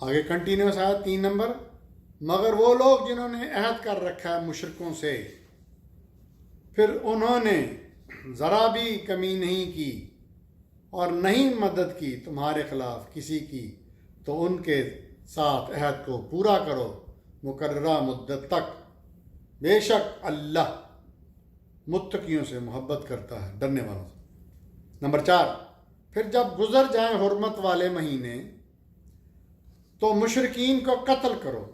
آگے کنٹینیوس آیا 3 نمبر، مگر وہ لوگ جنہوں نے عہد کر رکھا ہے مشرکوں سے، پھر انہوں نے ذرا بھی کمی نہیں کی اور نہیں مدد کی تمہارے خلاف کسی کی، تو ان کے ساتھ عہد کو پورا کرو مقررہ مدت تک، بے شک اللہ متقیوں سے محبت کرتا ہے، ڈرنے والوں سے۔ نمبر 4، پھر جب گزر جائیں حرمت والے مہینے تو مشرکین کو قتل کرو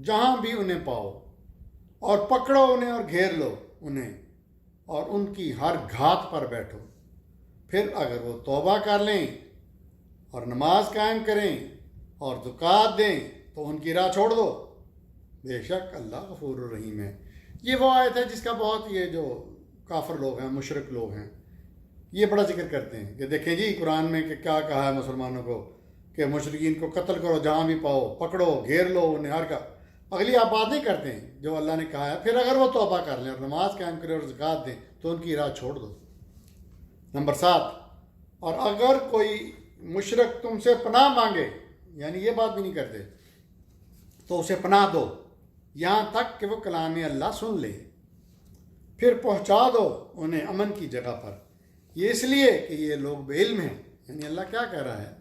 جہاں بھی انہیں پاؤ، اور پکڑو انہیں اور گھیر لو انہیں، اور ان کی ہر گھات پر بیٹھو۔ پھر اگر وہ توبہ کر لیں اور نماز قائم کریں اور زکوٰۃ دیں تو ان کی راہ چھوڑ دو، بے شک اللہ غفور الرحیم ہے۔ یہ وہ آیت ہے جس کا بہت یہ جو کافر لوگ ہیں، مشرک لوگ ہیں، یہ بڑا ذکر کرتے ہیں کہ دیکھیں جی قرآن میں کہ کیا کہا ہے مسلمانوں کو کہ مشرکین کو قتل کرو جہاں بھی پاؤ، پکڑو گھیر لو انہیں، ہر کا اگلی آپ بات نہیں کرتے ہیں جو اللہ نے کہا ہے۔ پھر اگر وہ توبہ کر لیں اور نماز قائم کریں اور زکوٰۃ دیں تو ان کی راہ چھوڑ دو۔ نمبر 7، اور اگر کوئی مشرک تم سے پناہ مانگے، یعنی یہ بات بھی نہیں کرتے، تو اسے پناہ دو یہاں تک کہ وہ کلام اللہ سن لے، پھر پہنچا دو انہیں امن کی جگہ پر۔ یہ اس لیے کہ یہ لوگ بے علم ہیں۔ یعنی اللہ کیا کہہ رہا ہے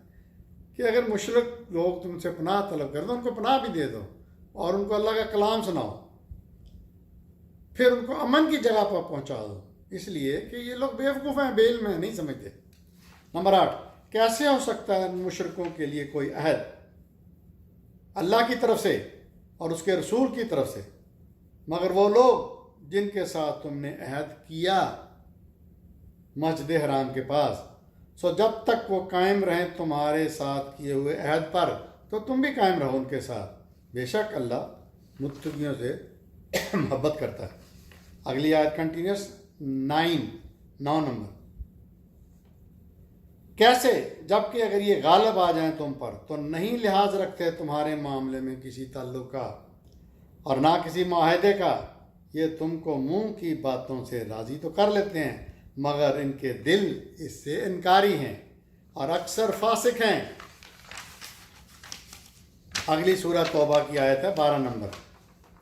کہ اگر مشرک لوگ تم سے پناہ طلب کر دو، ان کو پناہ بھی دے دو اور ان کو اللہ کا کلام سناؤ، پھر ان کو امن کی جگہ پر پہنچا دو، اس لیے کہ یہ لوگ بیوقوف ہیں، بے علم ہیں، نہیں سمجھتے۔ نمبر 8، کیسے ہو سکتا ہے مشرکوں کے لیے کوئی عہد اللہ کی طرف سے اور اس کے رسول کی طرف سے، مگر وہ لوگ جن کے ساتھ تم نے عہد کیا مسجد حرام کے پاس، سو جب تک وہ قائم رہیں تمہارے ساتھ کیے ہوئے عہد پر تو تم بھی قائم رہو ان کے ساتھ، بے شک اللہ متقیوں سے محبت کرتا ہے۔ اگلی آیت کنٹینیوس 9 نمبر، کیسے جبکہ اگر یہ غالب آ جائیں تم پر تو نہیں لحاظ رکھتے تمہارے معاملے میں کسی تعلق کا اور نہ کسی معاہدے کا، یہ تم کو منہ کی باتوں سے راضی تو کر لیتے ہیں مگر ان کے دل اس سے انکاری ہیں اور اکثر فاسق ہیں۔ اگلی سورہ توبہ کی آیت ہے 12 نمبر،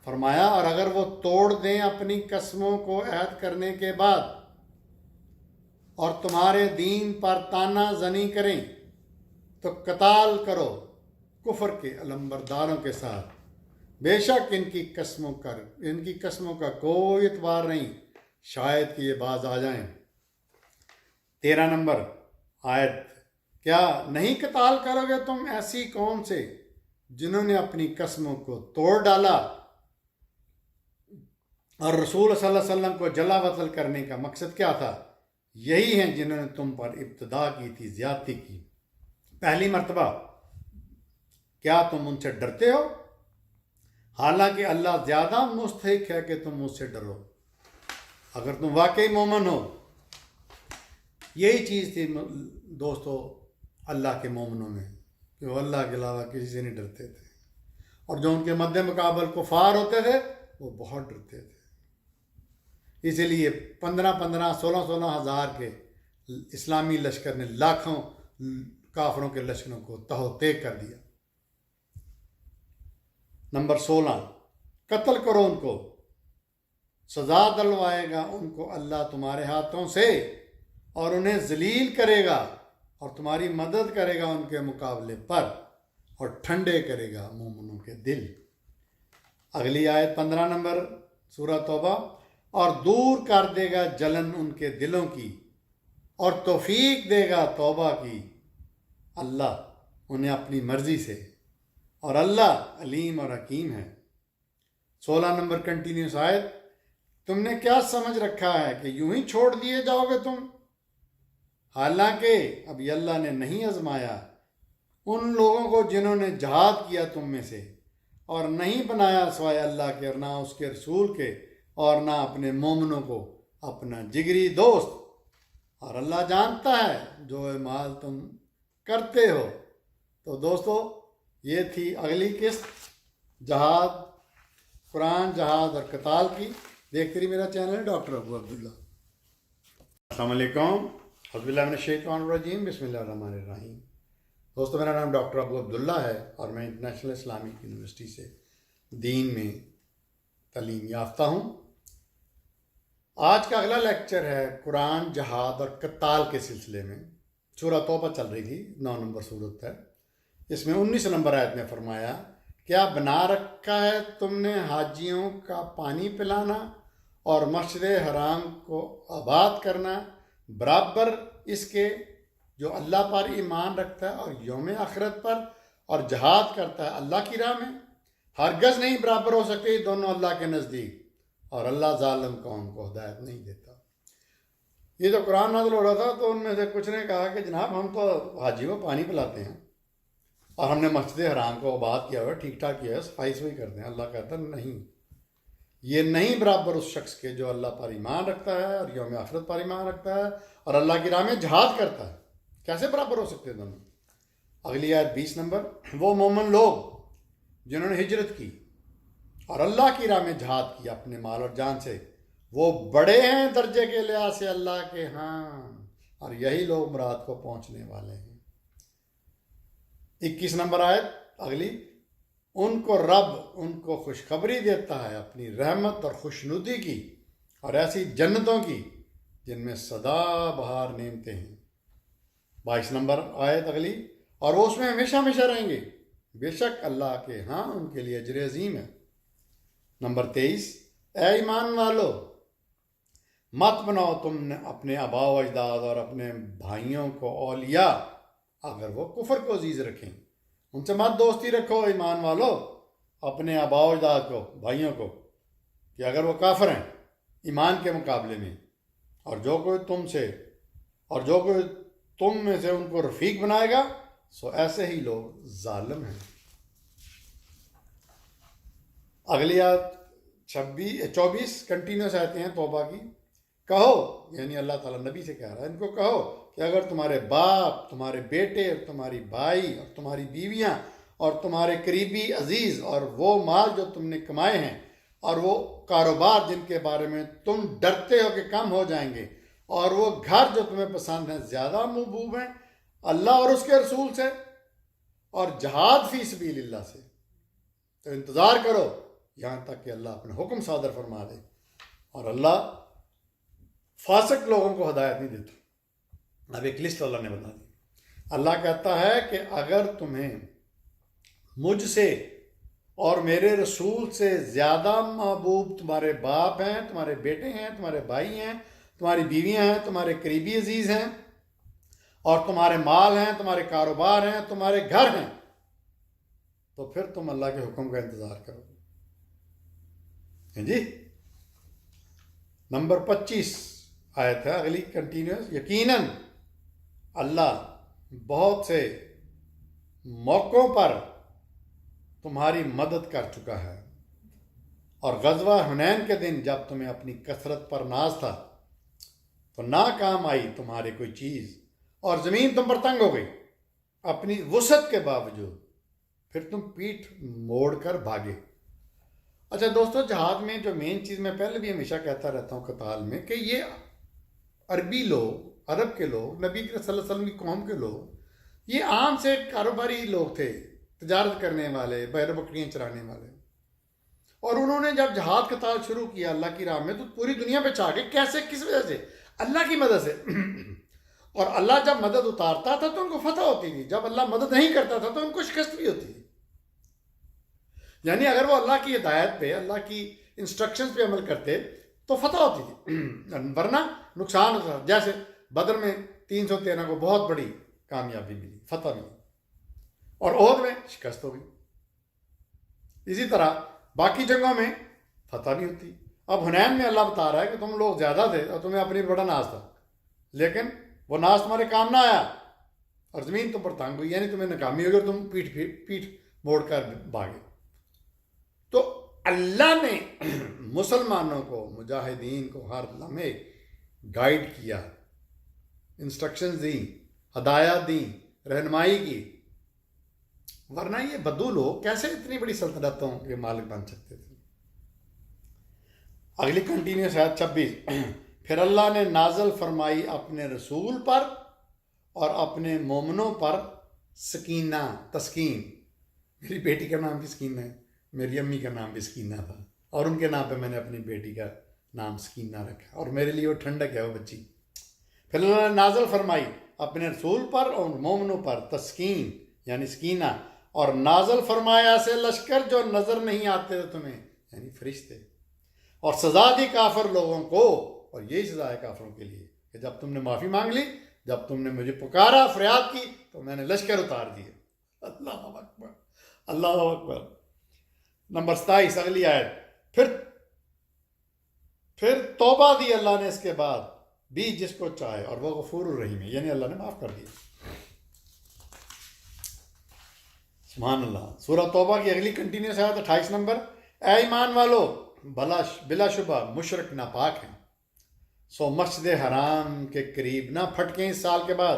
فرمایا اور اگر وہ توڑ دیں اپنی قسموں کو عہد کرنے کے بعد اور تمہارے دین پر تانا زنی کریں تو قتال کرو کفر کے علمبرداروں کے ساتھ، بے شک ان کی قسموں کا کوئی اعتبار نہیں، شاید کہ یہ باز آ جائیں۔ 13 نمبر آیت، کیا نہیں قتال کرو گے تم ایسی قوم سے جنہوں نے اپنی قسموں کو توڑ ڈالا اور رسول صلی اللہ علیہ وسلم کو جلا وطن کرنے کا مقصد کیا تھا؟ یہی ہیں جنہوں نے تم پر ابتدا کی تھی، زیادتی کی پہلی مرتبہ، کیا تم ان سے ڈرتے ہو؟ حالانکہ اللہ زیادہ مستحق ہے کہ تم مجھ سے ڈرو اگر تم واقعی مومن ہو۔ یہی چیز تھی دوستو اللہ کے مومنوں میں کہ وہ اللہ کے علاوہ کسی سے نہیں ڈرتے تھے، اور جو ان کے مد مقابل کفار ہوتے تھے وہ بہت ڈرتے تھے۔ اسی لیے 15 16 ہزار کے اسلامی لشکر نے لاکھوں کافروں کے لشکروں کو تہو تیگ کر دیا۔ نمبر 16، قتل کرو ان کو، سزا دلوائے گا ان کو اللہ تمہارے ہاتھوں سے اور انہیں ذلیل کرے گا اور تمہاری مدد کرے گا ان کے مقابلے پر اور ٹھنڈے کرے گا مومنوں کے دل۔ اگلی آیت 15 نمبر سورہ توبہ، اور دور کر دے گا جلن ان کے دلوں کی اور توفیق دے گا توبہ کی اللہ انہیں اپنی مرضی سے، اور اللہ علیم اور حکیم ہے۔ 16 نمبر کنٹینیوس آیت، تم نے کیا سمجھ رکھا ہے کہ یوں ہی چھوڑ دیے جاؤ گے تم، حالانکہ ابھی اللہ نے نہیں آزمایا ان لوگوں کو جنہوں نے جہاد کیا تم میں سے، اور نہیں بنایا سوائے اللہ کے اور نہ اس کے رسول کے اور نہ اپنے مومنوں کو اپنا جگری دوست، اور اللہ جانتا ہے جو اعمال تم کرتے ہو۔ تو دوستو یہ تھی اگلی قسط جہاد، قرآن، جہاد اور قتال کی۔ دیکھتے رہیے میرا چینل ڈاکٹر ابو عبداللہ۔ السلام علیکم، اعوذ باللہ من الشیطان الرجیم، بسم اللہ الرحمن الرحیم۔ دوستو میرا نام ڈاکٹر ابو عبداللہ ہے اور میں انٹرنیشنل اسلامک یونیورسٹی سے دین میں تعلیم یافتہ ہوں۔ آج کا اگلا لیکچر ہے قرآن، جہاد اور قتال کے سلسلے میں۔ سورہ توبہ چل رہی تھی، 9 نمبر سورت ہے۔ اس میں 19 نمبر آیت میں فرمایا، کیا بنا رکھا ہے تم نے حاجیوں کا پانی پلانا اور مسجد حرام کو آباد کرنا برابر اس کے جو اللہ پر ایمان رکھتا ہے اور یوم آخرت پر اور جہاد کرتا ہے اللہ کی راہ میں؟ ہرگز نہیں برابر ہو سکتے یہ دونوں اللہ کے نزدیک، اور اللہ ظالم قوم کو ہدایت نہیں دیتا۔ یہ جو قرآن نازل ہو رہا تھا تو ان میں سے کچھ نے کہا کہ جناب ہم تو حاجیوں کو پانی پلاتے ہیں اور ہم نے مسجد حرام کو آباد کیا ہوا ہے، ٹھیک ٹھاک کیا ہے، صفائی صفائی کرتے ہیں۔ اللہ کہتا ہے نہیں، یہ نہیں برابر اس شخص کے جو اللہ پر ایمان رکھتا ہے اور یوم آخرت پر ایمان رکھتا ہے اور اللہ کی راہ میں جہاد کرتا ہے۔ کیسے برابر ہو سکتے ہیں دونوں؟ اگلی آیت 20 نمبر، وہ مومن لوگ جنہوں نے ہجرت کی اور اللہ کی راہ میں جہاد کیا اپنے مال اور جان سے، وہ بڑے ہیں درجے کے لحاظ سے اللہ کے ہاں، اور یہی لوگ مراد کو پہنچنے والے ہیں۔ 21 نمبر آیت اگلی، ان کو رب ان کو خوشخبری دیتا ہے اپنی رحمت اور خوشنودی کی اور ایسی جنتوں کی جن میں سدا بہار نعمتیں ہیں۔ 22 نمبر آیت اگلی، اور وہ اس میں ہمیشہ ہمیشہ رہیں گے، بے شک اللہ کے ہاں ان کے لیے اجر عظیم ہے۔ نمبر 23، اے ایمان والو مت بناؤ تم نے اپنے آبا و اجداد اور اپنے بھائیوں کو اولیاء اگر وہ کفر کو عزیز رکھیں۔ ان سے مت دوستی رکھو ایمان والو اپنے آبا و اجداد کو، بھائیوں کو، کہ اگر وہ کافر ہیں ایمان کے مقابلے میں، اور جو کوئی تم میں سے ان کو رفیق بنائے گا سو ایسے ہی لوگ ظالم ہیں۔ اگلی آیت 24 کنٹینیوس آتے ہیں توبہ کی، کہو، یعنی اللہ تعالیٰ نبی سے کہہ رہا ہے، ان کو کہو کہ اگر تمہارے باپ، تمہارے بیٹے اور تمہاری بھائی اور تمہاری بیویاں اور تمہارے قریبی عزیز اور وہ مال جو تم نے کمائے ہیں اور وہ کاروبار جن کے بارے میں تم ڈرتے ہو کہ کم ہو جائیں گے اور وہ گھر جو تمہیں پسند ہیں زیادہ محبوب ہیں اللہ اور اس کے رسول سے اور جہاد فی سبیل اللہ سے، تو انتظار کرو یہاں تک کہ اللہ اپنا حکم صادر فرما دے، اور اللہ فاسق لوگوں کو ہدایت نہیں دیتا۔ اب ایک لسٹ اللہ نے بتا دی۔ اللہ کہتا ہے کہ اگر تمہیں مجھ سے اور میرے رسول سے زیادہ محبوب تمہارے باپ ہیں، تمہارے بیٹے ہیں، تمہارے بھائی ہیں، تمہاری بیویاں ہیں، تمہارے قریبی عزیز ہیں، اور تمہارے مال ہیں، تمہارے کاروبار ہیں، تمہارے گھر ہیں، تو پھر تم اللہ کے حکم کا انتظار کرو۔ جی نمبر 25 آیت ہے اگلی کنٹینیوس، یقیناً اللہ بہت سے موقعوں پر تمہاری مدد کر چکا ہے، اور غزوہ حنین کے دن جب تمہیں اپنی کثرت پر ناز تھا تو نہ کام آئی تمہارے کوئی چیز اور زمین تم پر تنگ ہو گئی اپنی وسعت کے باوجود، پھر تم پیٹھ موڑ کر بھاگے۔ اچھا دوستو، جہاد میں جو مین چیز میں پہلے بھی ہمیشہ کہتا رہتا ہوں قتال میں، کہ یہ عربی لوگ، عرب کے لوگ، نبی صلی اللہ علیہ وسلم کی قوم کے لوگ، یہ عام سے کاروباری لوگ تھے، تجارت کرنے والے، بیر بکریاں چرانے والے، اور انہوں نے جب جہاد قتال شروع کیا اللہ کی راہ میں تو پوری دنیا پہ چھا گئے۔ کیسے؟ کس وجہ سے؟ اللہ کی مدد سے۔ اور اللہ جب مدد اتارتا تھا تو ان کو فتح ہوتی تھی، جب اللہ مدد نہیں کرتا تھا تو ان کو شکست بھی ہوتی تھی۔ یعنی اگر وہ اللہ کی ہدایت پہ، اللہ کی انسٹرکشنز پہ عمل کرتے تو فتح ہوتی تھی، ورنہ نقصان ہوتا تھا۔ جیسے بدر میں 313 کو بہت بڑی کامیابی ملی، فتح ملی، اور احد میں شکست ہو گئی۔ اسی طرح باقی جنگوں میں فتح نہیں ہوتی. اب حنین میں اللہ بتا رہا ہے کہ تم لوگ زیادہ تھے اور تمہیں اپنی بڑا ناز تھا، لیکن وہ ناز تمہارے کام نہ آیا اور زمین تم پر تنگ ہوئی، یعنی تمہیں ناکامی ہوگی اور تم پیٹھ موڑ کر بھاگے. تو اللہ نے مسلمانوں کو، مجاہدین کو ہر لمحے گائیڈ کیا، انسٹرکشنز دیں، ہدایات دیں، رہنمائی کی، ورنہ یہ بدو لوگ کیسے اتنی بڑی سلطنتوں کے مالک بن سکتے تھے. اگلی کنٹینیوس آیت 26. پھر اللہ نے نازل فرمائی اپنے رسول پر اور اپنے مومنوں پر سکینہ، تسکین. میری بیٹی کا نام بھی سکینہ ہے، میری امی کا نام بھی سکینہ تھا، اور ان کے نام پہ میں نے اپنی بیٹی کا نام سکینہ رکھا، اور میرے لیے وہ ٹھنڈک ہے وہ بچی. پھر اللہ نے نازل فرمائی اپنے رسول پر اور مومنوں پر تسکین یعنی سکینہ، اور نازل فرمایا ایسے لشکر جو نظر نہیں آتے تھے تمہیں، یعنی فرشتے، اور سزا دی کافر لوگوں کو. اور یہی سزا ہے کافروں کے لیے کہ جب تم نے معافی مانگ لی، جب تم نے مجھے پکارا، فریاد کی، تو میں نے لشکر اتار دیے. اللہ اکبر، اللہ اکبر. نمبر 27 اگلی آیت. پھر توبہ دی اللہ نے اس کے بعد بھی جس کو چاہے، اور وہ غفور الرحیم ہے، یعنی اللہ نے معاف کر دیا. سبحان اللہ. سورہ توبہ کی اگلی کنٹینیوس آیت 28 نمبر. اے ایمان والو، بلا شبہ مشرک ناپاک ہیں، سو مسجد حرام کے قریب نہ پھٹکیں اس سال کے بعد،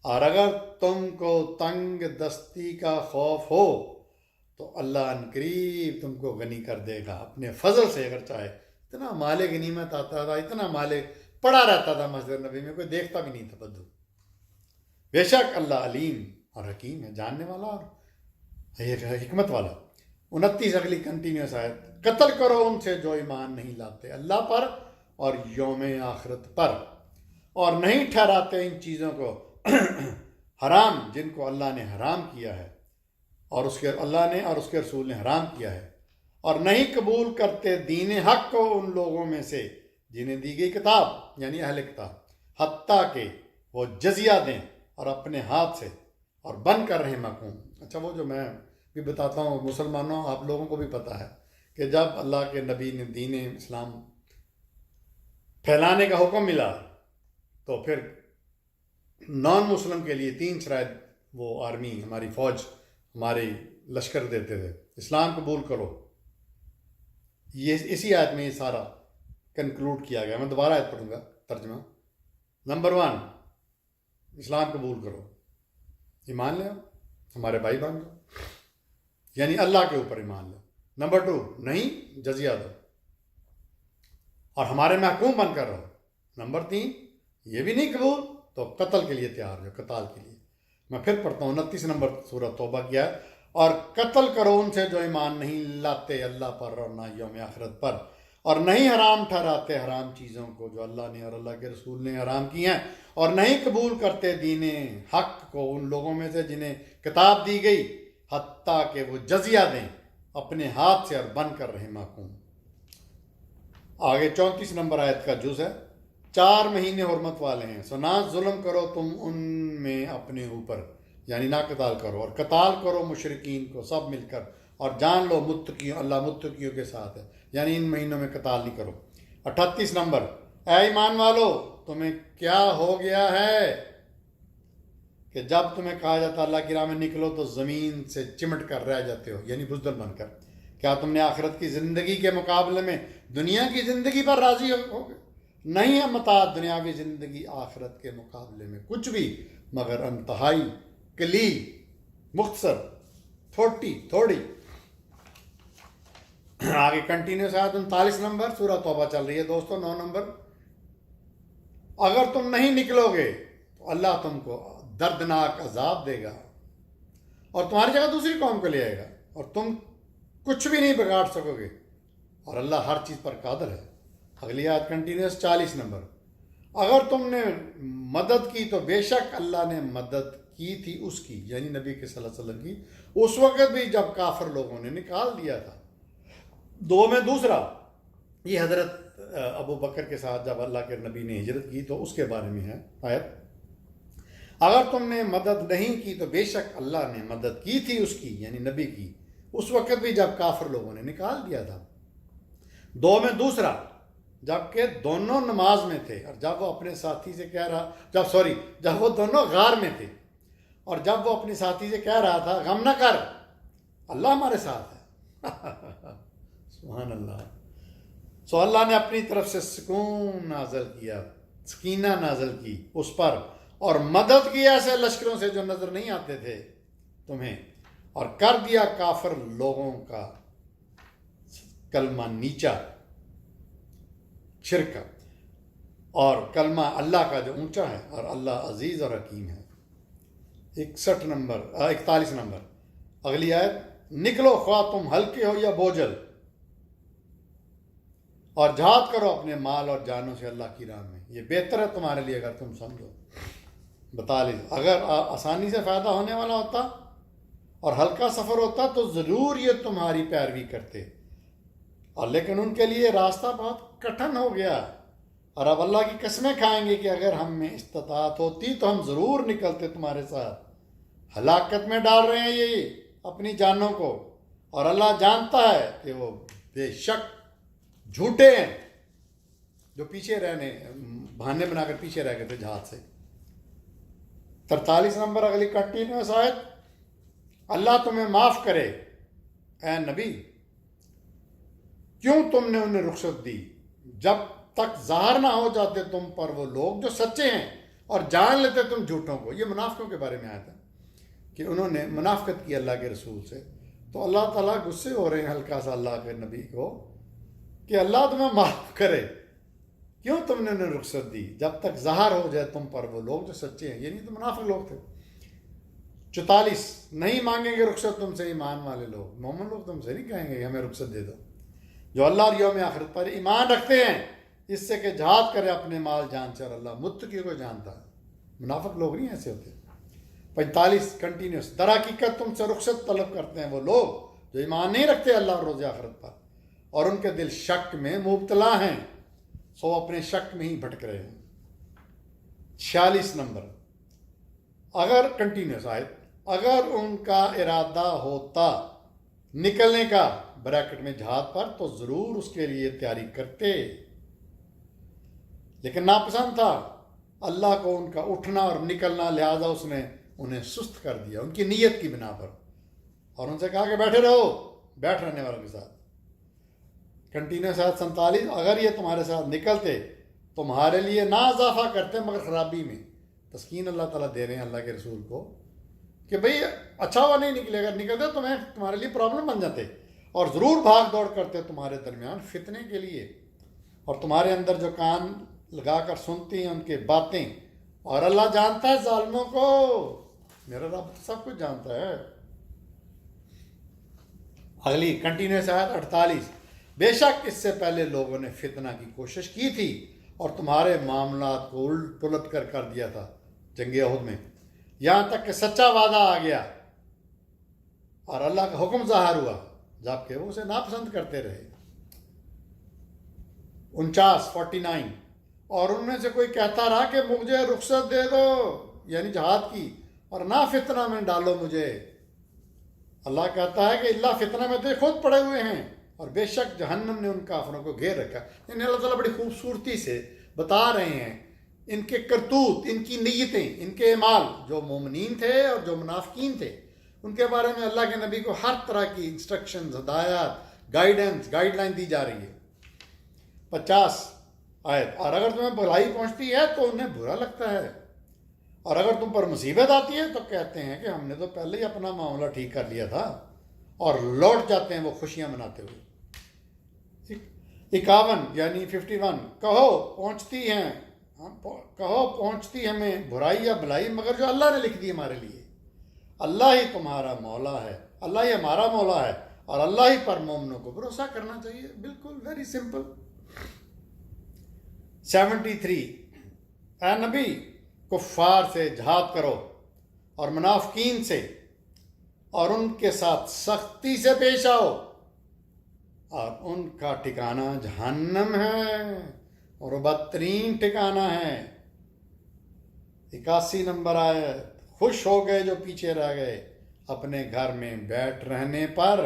اور اگر تم کو تنگ دستی کا خوف ہو تو اللہ ان قریب تم کو غنی کر دے گا اپنے فضل سے اگر چاہے. اتنا مال غنیمت آتا تھا، اتنا مال پڑا رہتا تھا مسجد نبی میں، کوئی دیکھتا بھی نہیں تھا بدو. بے شک اللہ علیم اور حکیم ہے، جاننے والا اور حکمت والا. 29 اگلی کنٹینیوس آیت. قتل کرو ان سے جو ایمان نہیں لاتے اللہ پر اور یوم آخرت پر، اور نہیں ٹھہراتے ان چیزوں کو حرام جن کو اللہ نے حرام کیا ہے اور اللہ نے اور اس کے رسول نے حرام کیا ہے، اور نہیں قبول کرتے دین حق کو ان لوگوں میں سے جنہیں دی گئی کتاب یعنی اہل کتاب، حتیٰ کہ وہ جزیہ دیں اور اپنے ہاتھ سے، اور بن کر رہیں محکوم. اچھا، وہ جو میں بھی بتاتا ہوں مسلمانوں، آپ لوگوں کو بھی پتہ ہے کہ جب اللہ کے نبی نے دین اسلام پھیلانے کا حکم ملا تو پھر نان مسلم کے لیے 3 شرائط وہ آرمی، ہماری فوج، ہمارے لشکر دیتے تھے. اسلام قبول کرو، یہ اسی آیت میں یہ سارا کنکلوڈ کیا گیا. میں دوبارہ آیت پڑھوں گا ترجمہ. نمبر 1 اسلام قبول کرو، ایمان لے، ہمارے بھائی بن جاؤ، یعنی اللہ کے اوپر ایمان لو. نمبر 2 نہیں جزیہ دو اور ہمارے محکوم بن کر رہو. نمبر 3 یہ بھی نہیں قبول تو قتل کے لیے تیار ہو، قتال کے لیے. میں پھر پڑھتا ہوں 29 نمبر سورہ توبہ کیا ہے. اور قتل کرو ان سے جو ایمان نہیں لاتے اللہ پر اور نہ یوم آخرت پر، اور نہیں حرام ٹھہراتے حرام چیزوں کو جو اللہ نے اور اللہ کے رسول نے حرام کی ہیں، اور نہیں قبول کرتے دین حق کو ان لوگوں میں سے جنہیں کتاب دی گئی، حتیٰ کہ وہ جزیہ دیں اپنے ہاتھ سے اور بن کر رہیں محکوم. آگے 34 نمبر آیت کا جز ہے. 4 مہینے حرمت والے ہیں، سو نہ ظلم کرو تم ان میں اپنے اوپر، یعنی نہ قتال کرو، اور قتال کرو مشرکین کو سب مل کر، اور جان لو متقیوں، اللہ متقیوں کے ساتھ ہے، یعنی ان مہینوں میں قتال نہیں کرو. 38 نمبر. اے ایمان والو، تمہیں کیا ہو گیا ہے کہ جب تمہیں کہا جاتا اللہ کی راہ میں نکلو تو زمین سے چمٹ کر رہ جاتے ہو، یعنی بزدل بن کر؟ کیا تم نے آخرت کی زندگی کے مقابلے میں دنیا کی زندگی پر راضی ہو گئے؟ نہیں ہے متاع دنیاوی زندگی آخرت کے مقابلے میں کچھ بھی مگر انتہائی قلیل، مختصر، تھوڑی. آگے کنٹینیوس آیت 39 نمبر. سورہ توبہ چل رہی ہے دوستو. 9 نمبر. اگر تم نہیں نکلو گے تو اللہ تم کو دردناک عذاب دے گا اور تمہاری جگہ دوسری قوم کو لے آئے گا، اور تم کچھ بھی نہیں بگاڑ سکو گے، اور اللہ ہر چیز پر قادر ہے. اگلی آیت کنٹینیوس 40 نمبر. اگر تم نے مدد کی تو بے شک اللہ نے مدد کی تھی اس کی، یعنی نبی کے صلی اللہ علیہ وسلم کی، اس وقت بھی جب کافر لوگوں نے نکال دیا تھا. 2 میں دوسرا یہ حضرت ابو بکر کے ساتھ جب اللہ کے نبی نے ہجرت کی تو اس کے بارے میں ہے آیت. اگر تم نے مدد نہیں کی تو بے شک اللہ نے مدد کی تھی اس کی، یعنی نبی کی، اس وقت بھی جب کافر لوگوں نے نکال دیا تھا. 2 میں دوسرا، جبکہ دونوں نماز میں تھے اور جب وہ اپنے ساتھی سے کہہ رہا جب وہ دونوں غار میں تھے اور جب وہ اپنے ساتھی سے کہہ رہا تھا غم نہ کر، اللہ ہمارے ساتھ ہے سبحان اللہ. سو اللہ نے اپنی طرف سے سکون نازل کیا، سکینہ نازل کی اس پر، اور مدد کی ایسے لشکروں سے جو نظر نہیں آتے تھے تمہیں، اور کر دیا کافر لوگوں کا کلمہ نیچا، شرک، اور کلمہ اللہ کا جو اونچا ہے، اور اللہ عزیز اور حکیم ہے. 41 نمبر اگلی آیت، نکلو خواہ تم ہلکے ہو یا بوجھل، اور جہاد کرو اپنے مال اور جانوں سے اللہ کی راہ میں، یہ بہتر ہے تمہارے لیے اگر تم سمجھو. 42 اگر آسانی سے فائدہ ہونے والا ہوتا اور ہلکا سفر ہوتا تو ضرور یہ تمہاری پیروی کرتے، اور لیکن ان کے لیے راستہ بہت کٹھن ہو گیا، اور اب اللہ کی قسمیں کھائیں گے کہ اگر ہم میں استطاعت ہوتی تو ہم ضرور نکلتے تمہارے ساتھ. ہلاکت میں ڈال رہے ہیں یہ اپنی جانوں کو، اور اللہ جانتا ہے کہ وہ بے شک جھوٹے ہیں جو پیچھے بہانے بنا کر پیچھے رہ گئے تھے جہاد سے. 43 نمبر اگلی کنٹینیوس آیت، اللہ تمہیں معاف کرے اے نبی، کیوں تم نے انہیں رخصت دی جب تک ظاہر نہ ہو جاتے تم پر وہ لوگ جو سچے ہیں اور جان لیتے تم جھوٹوں کو. یہ منافقوں کے بارے میں آیا تھا کہ انہوں نے منافقت کی اللہ کے رسول سے، تو اللہ تعالیٰ غصے ہو رہے ہیں ہلکا سا اللہ کے نبی کو کہ اللہ تمہیں معاف کرے، کیوں تم نے انہیں رخصت دی جب تک ظاہر ہو جائے تم پر وہ لوگ جو سچے ہیں، یعنی تو منافق لوگ تھے. 44 نہیں مانگیں گے رخصت تم سے ایمان والے لوگ، مومن لوگ تم سے نہیں کہیں گے ہمیں رخصت دے دو، جو اللہ اور یوم آخرت پر ایمان رکھتے ہیں، اس سے کہ جہاد کرے اپنے مال جان سے، اور اللہ متقی کو جانتا ہے. منافق لوگ نہیں ایسے ہوتے. 45 کنٹینیوس، در حقیقت تم سے رخصت طلب کرتے ہیں وہ لوگ جو ایمان نہیں رکھتے اللہ اور روز آخرت پر، اور ان کے دل شک میں مبتلا ہیں، سو اپنے شک میں ہی بھٹک رہے ہیں. 46 نمبر اگر کنٹینیوس آئے، اگر ان کا ارادہ ہوتا نکلنے کا بریکٹ میں جہاد پر تو ضرور اس کے لیے تیاری کرتے، لیکن ناپسند تھا اللہ کو ان کا اٹھنا اور نکلنا، لہذا اس نے انہیں سست کر دیا ان کی نیت کی بنا پر، اور ان سے کہا کہ بیٹھے رہو بیٹھ رہنے والوں کے ساتھ. کنٹینیوس آیت 47 اگر یہ تمہارے ساتھ نکلتے تمہارے لیے نہ اضافہ کرتے مگر خرابی میں. تسکین اللہ تعالیٰ دے رہے ہیں اللہ کے رسول کو کہ بھئی اچھا ہوا نہیں نکلے، اگر نکلتے تمہارے لیے پرابلم بن جاتے، اور ضرور بھاگ دوڑ کرتے تمہارے درمیان فتنے کے لیے، اور تمہارے اندر جو کان لگا کر سنتی ہیں ان کے باتیں، اور اللہ جانتا ہے ظالموں کو، میرا رب سب کچھ جانتا ہے. اگلی کنٹینیوس آیت 48 بے شک اس سے پہلے لوگوں نے فتنہ کی کوشش کی تھی اور تمہارے معاملات کو الٹ پلٹ کر دیا تھا جنگ احد میں، یہاں تک کہ سچا وعدہ آ گیا اور اللہ کا حکم ظاہر ہوا، جبکہ وہ اسے ناپسند کرتے رہے. 49 اور ان میں سے کوئی کہتا رہا کہ مجھے رخصت دے دو، یعنی جہاد کی، اور نہ فتنہ میں ڈالو مجھے. اللہ کہتا ہے کہ اللہ فتنہ میں تو خود پڑے ہوئے ہیں، اور بے شک جہنم نے ان کافروں کو گھیر رکھا. یعنی اللہ تعالیٰ بڑی خوبصورتی سے بتا رہے ہیں ان کے کرتوت، ان کی نیتیں، ان کے اعمال، جو مومنین تھے اور جو منافقین تھے، ان کے بارے میں اللہ کے نبی کو ہر طرح کی انسٹرکشنز، ہدایات، گائیڈ لائن دی جا رہی ہے. 50 آیت اور اگر تمہیں بھلائی پہنچتی ہے تو انہیں برا لگتا ہے، اور اگر تم پر مصیبت آتی ہے تو کہتے ہیں کہ ہم نے تو پہلے ہی اپنا معاملہ ٹھیک کر لیا تھا، اور لوٹ جاتے ہیں وہ خوشیاں مناتے ہوئے. 51 یعنی 51 کہو پہنچتی ہمیں برائی یا بھلائی مگر جو اللہ نے لکھ دی ہمارے لیے. اللہ ہی تمہارا مولا ہے، اللہ ہی ہمارا مولا ہے، اور اللہ ہی پر مومنوں کو بھروسہ کرنا چاہیے. بالکل ویری سمپل. 73 اے نبی کفار سے جہاد کرو اور منافقین سے، اور ان کے ساتھ سختی سے پیش آؤ، اور ان کا ٹھکانہ جہنم ہے اور بدترین ٹھکانہ ہے. 81 نمبر آیت خوش ہو گئے جو پیچھے رہ گئے اپنے گھر میں بیٹھ رہنے پر،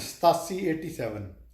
87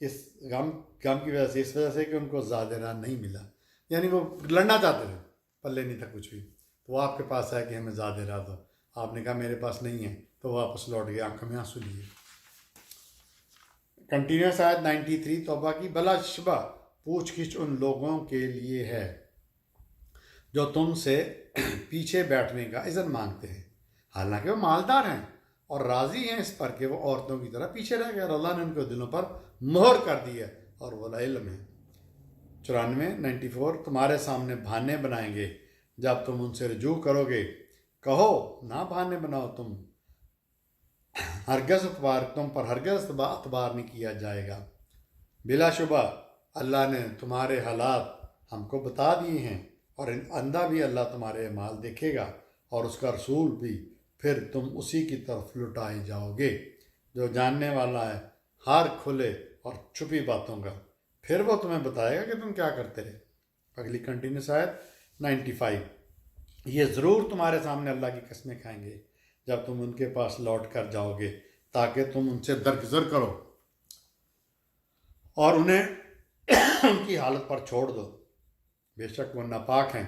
اس غم کی وجہ سے، اس وجہ سے کہ ان کو زادرہ نہیں ملا، یعنی وہ لڑنا چاہتے تھے، پلے نہیں تھا کچھ بھی، تو وہ آپ کے پاس آیا کہ ہمیں زادرہ دو، آپ نے کہا میرے پاس نہیں ہے، تو واپس لوٹ گئے آنکھوں میں آنسو لیے۔ کنٹینیوس آیت 93 توبہ کی، بلا شبہ پوچھ گچھ ان لوگوں کے لیے ہے جو تم سے پیچھے بیٹھنے کا اذن مانگتے ہیں، حالانکہ وہ مالدار ہیں اور راضی ہیں اس پر کہ وہ عورتوں کی طرح پیچھے رہ گئے، اور اللہ نے ان کے دلوں پر مہر کر دی ہے اور وہ علم ہے۔ 94 تمہارے سامنے بہانے بنائیں گے جب تم ان سے رجوع کرو گے، کہو نہ بہانے بناؤ، تم پر ہرگز اعتبار نہیں کیا جائے گا، بلا شبہ اللہ نے تمہارے حالات ہم کو بتا دیے ہیں، اور اندھا بھی اللہ تمہارے اعمال دیکھے گا اور اس کا رسول بھی، پھر تم اسی کی طرف لٹائے جاؤ گے جو جاننے والا ہے ہر کھلے اور چھپی باتوں کا، پھر وہ تمہیں بتائے گا کہ تم کیا کرتے رہے۔ اگلی کنٹینیوس آیت 95، یہ ضرور تمہارے سامنے اللہ کی قسمیں کھائیں گے جب تم ان کے پاس لوٹ کر جاؤ گے تاکہ تم ان سے درگزر کرو اور انہیں ان کی حالت پر چھوڑ دو، بے شک وہ ناپاک ہیں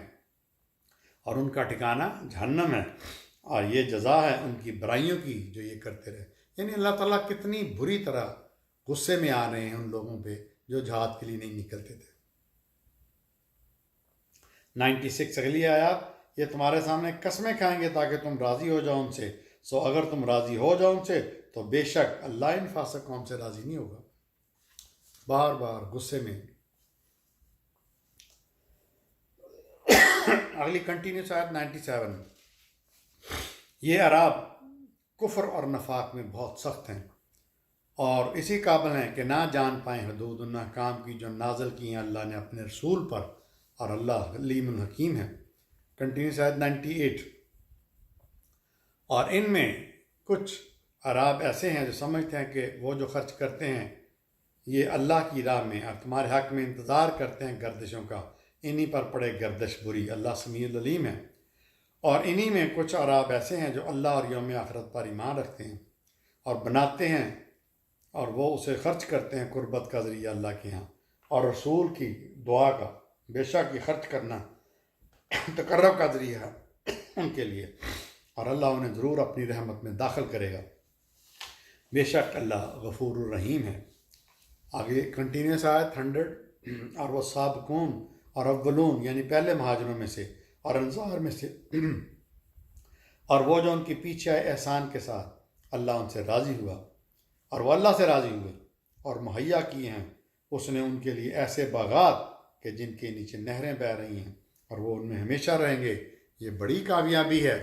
اور ان کا ٹھکانہ جہنم ہے، اور یہ جزا ہے ان کی برائیوں کی جو یہ کرتے رہے۔ یعنی اللہ تعالیٰ کتنی بری طرح غصے میں آ رہے ہیں ان لوگوں پہ جو جہاد کے لیے نہیں نکلتے تھے۔ 96 اگلی آیات، یہ تمہارے سامنے قسمیں کھائیں گے تاکہ تم راضی ہو جاؤ ان سے، سو اگر تم راضی ہو جاؤ ان سے تو بے شک اللہ ان فاسق قوم سے راضی نہیں ہوگا۔ بار بار غصے میں۔ اگلی کنٹینیوس آیت 97، یہ عراب کفر اور نفاق میں بہت سخت ہیں اور اسی قابل ہیں کہ نہ جان پائیں حدود ان احکام کی جو نازل کی ہیں اللہ نے اپنے رسول پر، اور اللہ علیم الحکیم ہے۔ کنٹینیوس آیت 98، اور ان میں کچھ عراب ایسے ہیں جو سمجھتے ہیں کہ وہ جو خرچ کرتے ہیں یہ اللہ کی راہ میں اور تمہارے حق میں انتظار کرتے ہیں گردشوں کا، انہی پر پڑے گردش بری، اللہ سمیع العلیم ہے۔ اور انہی میں کچھ عراب ایسے ہیں جو اللہ اور یوم آخرت پر ایمان رکھتے ہیں اور بناتے ہیں اور وہ اسے خرچ کرتے ہیں قربت کا ذریعہ اللہ کے ہاں اور رسول کی دعا کا، بے شک یہ خرچ کرنا تقرب کا ذریعہ ہے ان کے لیے، اور اللہ انہیں ضرور اپنی رحمت میں داخل کرے گا، بے شک اللہ غفور الرحیم ہے۔ آگے کنٹینیوس آیت 100، اور وہ سابقون اور اولون یعنی پہلے مہاجروں میں سے اور انصار میں سے، اور وہ جو ان کے پیچھے آئے احسان کے ساتھ، اللہ ان سے راضی ہوا اور وہ اللہ سے راضی ہوئے، اور مہیا کیے ہیں اس نے ان کے لیے ایسے باغات کہ جن کے نیچے نہریں بہہ رہی ہیں اور وہ ان میں ہمیشہ رہیں گے، یہ بڑی کامیابی ہے۔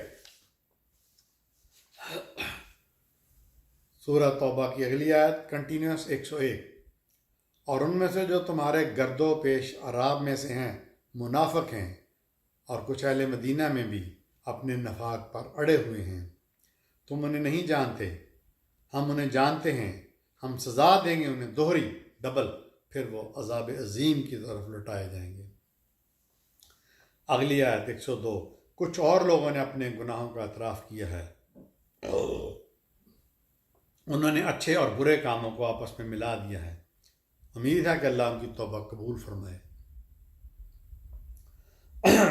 سورہ توبہ کی اگلی آیت کنٹینیوس 101، اور ان میں سے جو تمہارے گرد و پیش عراب میں سے ہیں منافق ہیں، اور کچھ اہل مدینہ میں بھی اپنے نفاق پر اڑے ہوئے ہیں، تم انہیں نہیں جانتے، ہم انہیں جانتے ہیں، ہم سزا دیں گے انہیں دوہری ڈبل، پھر وہ عذاب عظیم کی طرف لٹائے جائیں گے۔ اگلی آیت 102، کچھ اور لوگوں نے اپنے گناہوں کا اعتراف کیا ہے، انہوں نے اچھے اور برے کاموں کو آپس میں ملا دیا ہے، امید ہے کہ اللہ ان کی توبہ قبول فرمائے،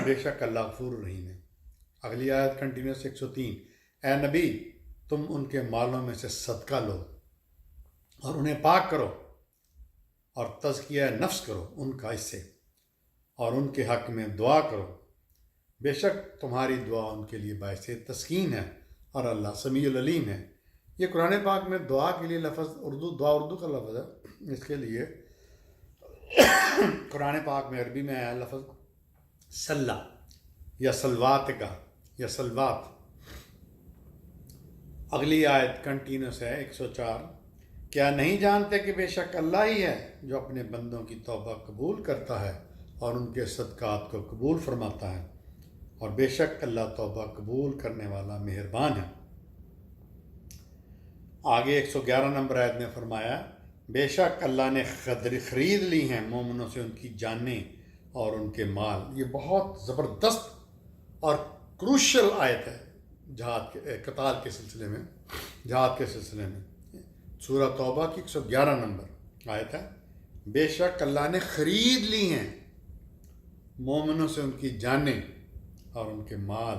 بے شک اللہ غفور الرحیم ہے۔ اگلی آیت کنٹینیوس 103، اے نبی تم ان کے مالوں میں سے صدقہ لو اور انہیں پاک کرو اور تزکیہ نفس کرو ان کا اس سے، اور ان کے حق میں دعا کرو، بے شک تمہاری دعا ان کے لیے باعث تسکین ہے اور اللہ سمیع العلیم ہے۔ یہ قرآن پاک میں دعا کے لیے لفظ دعا اردو کا لفظ ہے، اس کے لیے قرآن پاک میں عربی میں آیا لفظ صلہ یا سلوات کا یا سلوات۔ اگلی آیت کنٹینیوس ہے 104، کیا نہیں جانتے کہ بے شک اللہ ہی ہے جو اپنے بندوں کی توبہ قبول کرتا ہے اور ان کے صدقات کو قبول فرماتا ہے، اور بے شک اللہ توبہ قبول کرنے والا مہربان ہے۔ آگے 111 نمبر آیت میں فرمایا، بے شک اللہ نے خرید لی ہیں مومنوں سے ان کی جانیں اور ان کے مال۔ یہ بہت زبردست اور کروشل آیت ہے جہاد کے قتال کے سلسلے میں، جہاد کے سلسلے میں، سورہ توبہ کی 111 نمبر۔ آیت ہے، بے شک اللہ نے خرید لی ہیں مومنوں سے ان کی جانیں اور ان کے مال،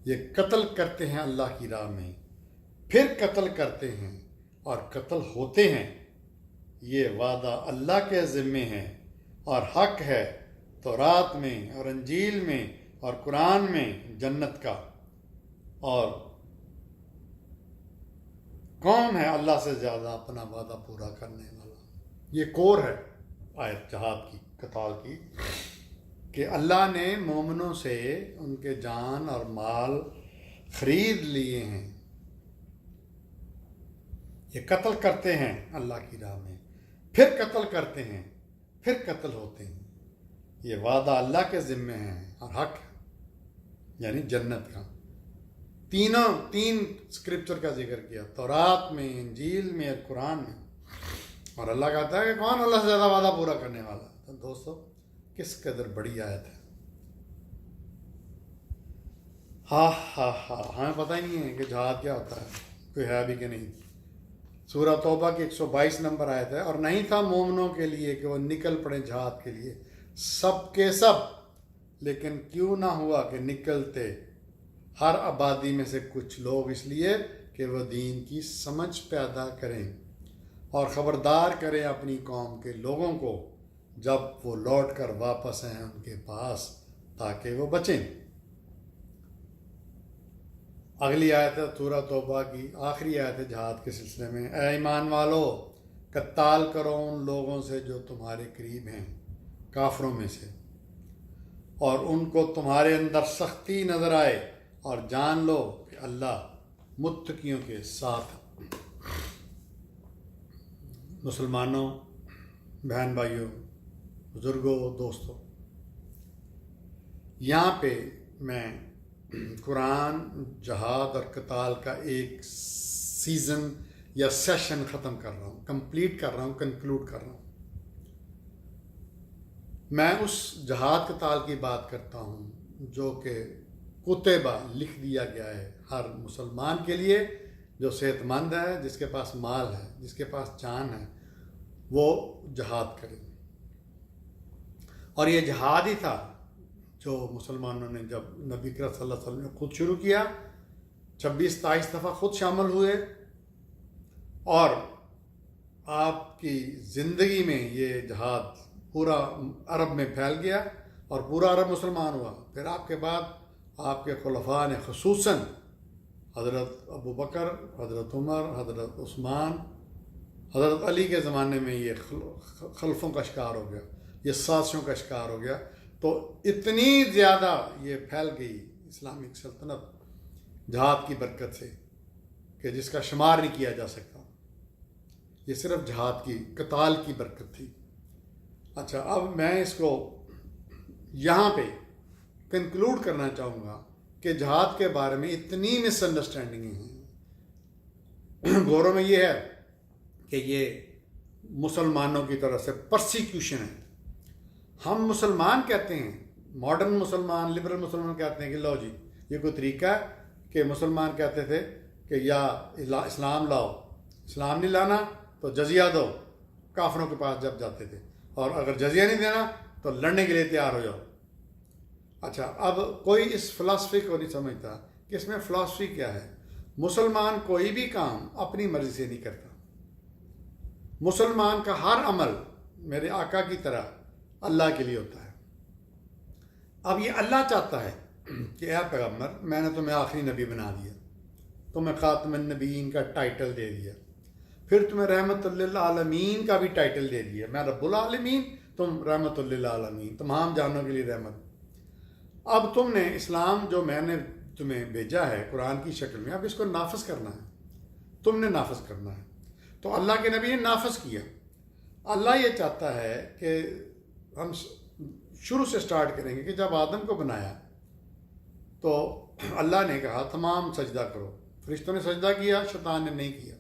یہ قتل کرتے ہیں اللہ کی راہ میں، پھر قتل کرتے ہیں اور قتل ہوتے ہیں، یہ وعدہ اللہ کے ذمے ہے اور حق ہے تورات میں اور انجیل میں اور قرآن میں جنت کا۔ اور کون ہے اللہ سے زیادہ اپنا وعدہ پورا کرنے والا؟ یہ کور ہے آیت جہاد کی، قتال کی، کہ اللہ نے مومنوں سے ان کے جان اور مال خرید لیے ہیں، یہ قتل کرتے ہیں اللہ کی راہ میں، پھر قتل کرتے ہیں، پھر قتل ہوتے ہیں، یہ وعدہ اللہ کے ذمے ہے اور حق ہے، یعنی جنت کا۔ تین اسکرپچر کا ذکر کیا، تورات میں، انجیل میں اور قرآن میں، اور اللہ کہتا ہے کہ کون اللہ سے زیادہ وعدہ پورا کرنے والا ہے؟ تو دوستو کس قدر بڑی آیت ہے۔ ہمیں پتہ ہی نہیں ہے کہ جہاد کیا ہوتا ہے، کوئی ہے بھی کہ نہیں۔ سورہ توبہ کی 122 نمبر آیت ہے، اور نہیں تھا مومنوں کے لیے کہ وہ نکل پڑے جہاد کے لیے سب کے سب، لیکن کیوں نہ ہوا کہ نکلتے ہر آبادی میں سے کچھ لوگ، اس لیے کہ وہ دین کی سمجھ پیدا کریں اور خبردار کریں اپنی قوم کے لوگوں کو جب وہ لوٹ کر واپس آئیں ان کے پاس، تاکہ وہ بچیں۔ اگلی آیت ہے سورہ توبہ کی آخری آیت ہے جہاد کے سلسلے میں، اے ایمان والو قتال کرو ان لوگوں سے جو تمہارے قریب ہیں کافروں میں سے، اور ان کو تمہارے اندر سختی نظر آئے، اور جان لو کہ اللہ متقیوں کے ساتھ۔ مسلمانوں، بہن بھائیوں، بزرگوں، دوستوں، یہاں پہ میں قرآن، جہاد اور قتال کا ایک سیزن یا سیشن ختم کر رہا ہوں، کمپلیٹ کر رہا ہوں، کنکلوڈ کر رہا ہوں۔ میں اس جہاد قتال کی بات کرتا ہوں جو کہ کتبہ لکھ دیا گیا ہے ہر مسلمان کے لیے جو صحت مند ہے، جس کے پاس مال ہے، جس کے پاس جان ہے، وہ جہاد کرے۔ اور یہ جہاد ہی تھا جو مسلمانوں نے جب نبی کریم صلی اللہ علیہ وسلم نے خود شروع کیا، 26-27 دفعہ خود شامل ہوئے، اور آپ کی زندگی میں یہ جہاد پورا عرب میں پھیل گیا اور پورا عرب مسلمان ہوا۔ پھر آپ کے بعد آپ کے خلفاء نے، خصوصاً حضرت ابو بکر، حضرت عمر، حضرت عثمان، حضرت علی کے زمانے میں یہ خلفوں کا شکار ہو گیا، یہ سازشوں کا شکار ہو گیا، تو اتنی زیادہ یہ پھیل گئی اسلامک سلطنت جہاد کی برکت سے کہ جس کا شمار نہیں کیا جا سکتا۔ یہ صرف جہاد کی، قتال کی برکت تھی۔ اچھا، اب میں اس کو یہاں پہ کنکلوڈ کرنا چاہوں گا کہ جہاد کے بارے میں اتنی مس انڈرسٹینڈنگیں ہیں۔ غوروں میں یہ ہے کہ یہ مسلمانوں کی طرف سے پرسیکیوشن ہے۔ ہم مسلمان کہتے ہیں، ماڈرن مسلمان، لبرل مسلمان کہتے ہیں کہ لو جی یہ کوئی طریقہ ہے کہ مسلمان کہتے تھے کہ یا اسلام لاؤ، اسلام نہیں لانا تو جزیہ دو، کافروں کے پاس جب جاتے تھے، اور اگر جزیہ نہیں دینا تو لڑنے کے لیے تیار ہو جاؤ۔ اچھا، اب کوئی اس فلسفی کو نہیں سمجھتا کہ اس میں فلسفی کیا ہے۔ مسلمان کوئی بھی کام اپنی مرضی سے نہیں کرتا، مسلمان کا ہر عمل میرے آقا کی طرح اللہ کے لیے ہوتا ہے۔ اب یہ اللہ چاہتا ہے کہ اے پیغمبر، میں نے تمہیں آخری نبی بنا دیا، تمہیں خاتم النبیین کا ٹائٹل دے دیا، پھر تمہیں رحمت للعالمین کا بھی ٹائٹل دے دیا، میں رب العالمین، تم رحمت للعالمین، تمام جانوں کے لیے رحمت۔ اب تم نے اسلام جو میں نے تمہیں بھیجا ہے قرآن کی شکل میں، اب اس کو نافذ کرنا ہے، تم نے نافذ کرنا ہے۔ تو اللہ کے نبی نے نافذ کیا۔ اللہ یہ چاہتا ہے کہ ہم شروع سے سٹارٹ کریں گے کہ جب آدم کو بنایا تو اللہ نے کہا تمام سجدہ کرو، فرشتوں نے سجدہ کیا، شیطان نے نہیں کیا۔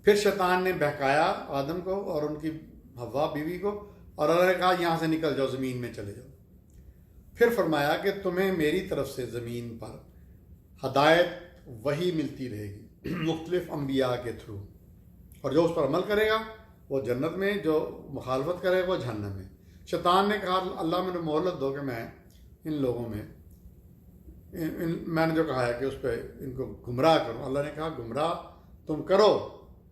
پھر شیطان نے بہکایا آدم کو اور ان کی حوا بیوی کو، اور اللہ نے کہا یہاں سے نکل جاؤ، زمین میں چلے جاؤ۔ پھر فرمایا کہ تمہیں میری طرف سے زمین پر ہدایت وہی ملتی رہے گی مختلف انبیاء کے تھرو، اور جو اس پر عمل کرے گا وہ جنت میں، جو مخالفت کرے وہ جہنم میں۔ شیطان نے کہا اللہ مجھے مہلت دو کہ میں ان لوگوں میں میں نے جو کہا ہے کہ اس پہ ان کو گمراہ کروں۔ اللہ نے کہا گمراہ تم کرو،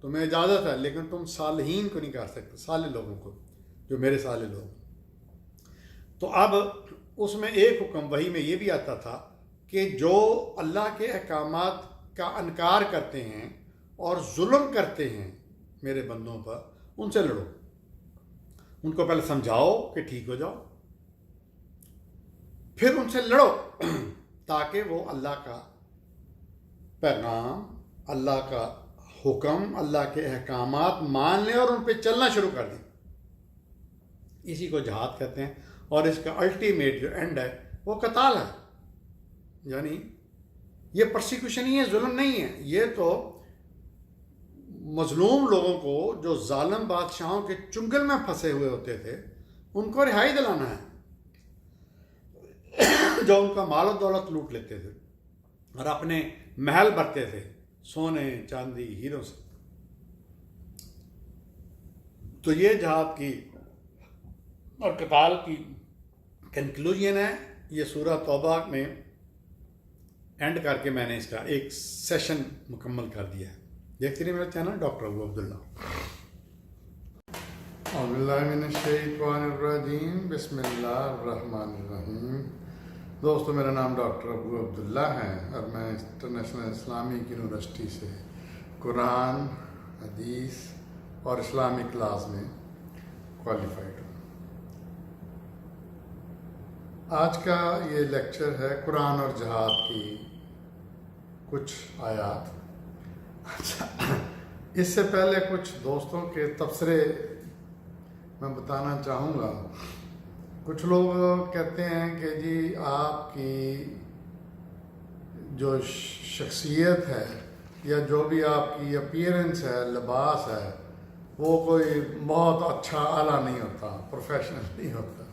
تمہیں اجازت ہے، لیکن تم صالحین کو نہیں کر سکتے، صالح لوگوں کو، جو میرے صالح لوگ۔ تو اب اس میں ایک حکم وحی میں یہ بھی آتا تھا کہ جو اللہ کے احکامات کا انکار کرتے ہیں اور ظلم کرتے ہیں میرے بندوں پر، ان سے لڑو، ان کو پہلے سمجھاؤ کہ ٹھیک ہو جاؤ، پھر ان سے لڑو تاکہ وہ اللہ کا پیغام، اللہ کا حکم، اللہ کے احکامات مان لیں اور ان پہ چلنا شروع کر دیں۔ اسی کو جہاد کہتے ہیں، اور اس کا الٹیمیٹ جو اینڈ ہے وہ قتال ہے۔ یعنی یہ پرسیکیوشن ہی ہے، ظلم نہیں ہے، یہ تو مظلوم لوگوں کو جو ظالم بادشاہوں کے چنگل میں پھنسے ہوئے ہوتے تھے ان کو رہائی دلانا ہے، جو ان کا مال و دولت لوٹ لیتے تھے اور اپنے محل بھرتے تھے سونے چاندی ہیروں سے۔ تو یہ جہاد کی اور قتال کی کنکلوژن ہے۔ یہ سورہ توبہ میں اینڈ کر کے میں نے اس کا ایک سیشن مکمل کر دیا ہے۔ دیکھتے رہیے میرا چینل ڈاکٹر ابو عبداللہ۔ اعوذ باللہ من الشیطان الرجیم، بسم اللہ الرحمن الرحیم۔ دوستو، میرا نام ڈاکٹر ابو عبداللہ ہے اور میں انٹرنیشنل اسلامک یونیورسٹی سے قرآن، حدیث اور اسلامک کلاس میں کوالیفائڈ ہوں۔ آج کا یہ لیکچر ہے قرآن اور جہاد کی کچھ آیات۔ اچھا، اس سے پہلے کچھ دوستوں کے تبصرے میں بتانا چاہوں گا۔ کچھ لوگ کہتے ہیں کہ جی آپ کی جو شخصیت ہے یا جو بھی آپ کی اپیئرنس ہے، لباس ہے، وہ کوئی بہت اچھا اعلیٰ نہیں ہوتا، پروفیشنل نہیں ہوتا۔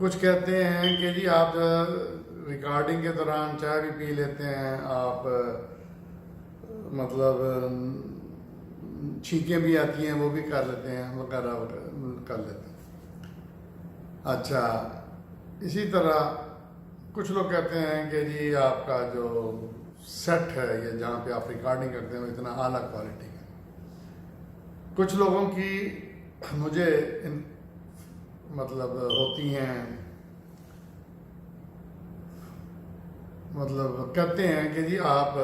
کچھ کہتے ہیں کہ جی آپ ریکارڈنگ کے دوران چائے بھی پی لیتے ہیں، آپ مطلب چھینکیں بھی آتی ہیں وہ بھی کر لیتے ہیں، وغیرہ کر لیتے ہیں۔ اچھا، اسی طرح کچھ لوگ کہتے ہیں کہ جی آپ کا جو سیٹ ہے یا جہاں پہ آپ ریکارڈنگ کرتے ہیں وہ اتنا اعلیٰ کوالٹی کا۔ کچھ لوگوں کی مجھے مطلب ہوتی ہیں، مطلب کہتے ہیں کہ جی آپ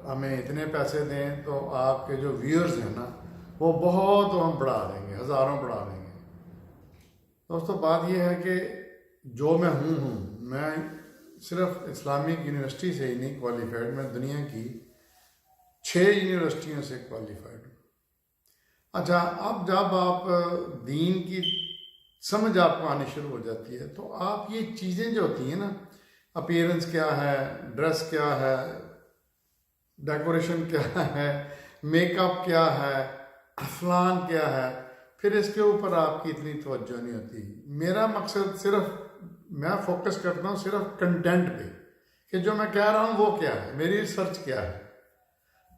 ہمیں اتنے پیسے دیں تو آپ کے جو ویورز ہیں نا وہ بہت ہم بڑھا دیں گے، ہزاروں بڑھا دیں گے۔ دوستو، بات یہ ہے کہ جو میں ہوں میں صرف اسلامک یونیورسٹی سے ہی نہیں کوالیفائڈ، میں دنیا کی 6 یونیورسٹیوں سے کوالیفائڈ ہوں۔ اچھا، اب جب آپ دین کی سمجھ آپ کو آنی شروع ہو جاتی ہے تو آپ یہ چیزیں جو ہوتی ہیں نا، اپیئرنس کیا ہے، ڈریس کیا ہے، ڈیکوریشن کیا ہے، میک اپ کیا ہے، فلان کیا ہے، پھر اس کے اوپر آپ کی اتنی توجہ نہیں ہوتی۔ میرا مقصد صرف، میں فوکس کرتا ہوں صرف کنٹینٹ پہ کہ جو میں کہہ رہا ہوں وہ کیا ہے، میری ریسرچ کیا ہے۔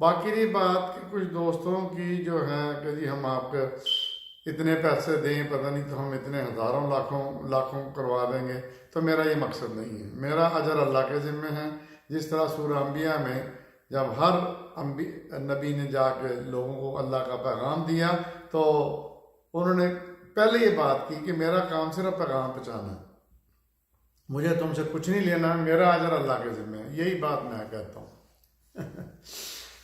باقی رہی بات کہ کچھ دوستوں کی جو ہے کہ جی ہم آپ کو اتنے پیسے دیں، پتہ نہیں تو ہم اتنے ہزاروں لاکھوں کروا دیں گے، تو میرا یہ مقصد نہیں ہے۔ میرا اجر اللہ کے ذمہ ہے۔ جس طرح سورہ انبیاء میں جب ہر نبی نے جا کے لوگوں کو اللہ کا پیغام دیا تو انہوں نے پہلے یہ بات کی کہ میرا کام صرف پیغام پہنچانا ہے، مجھے تم سے کچھ نہیں لینا، میرا اجر اللہ کے ذمہ ہے۔ یہی بات میں کہتا ہوں۔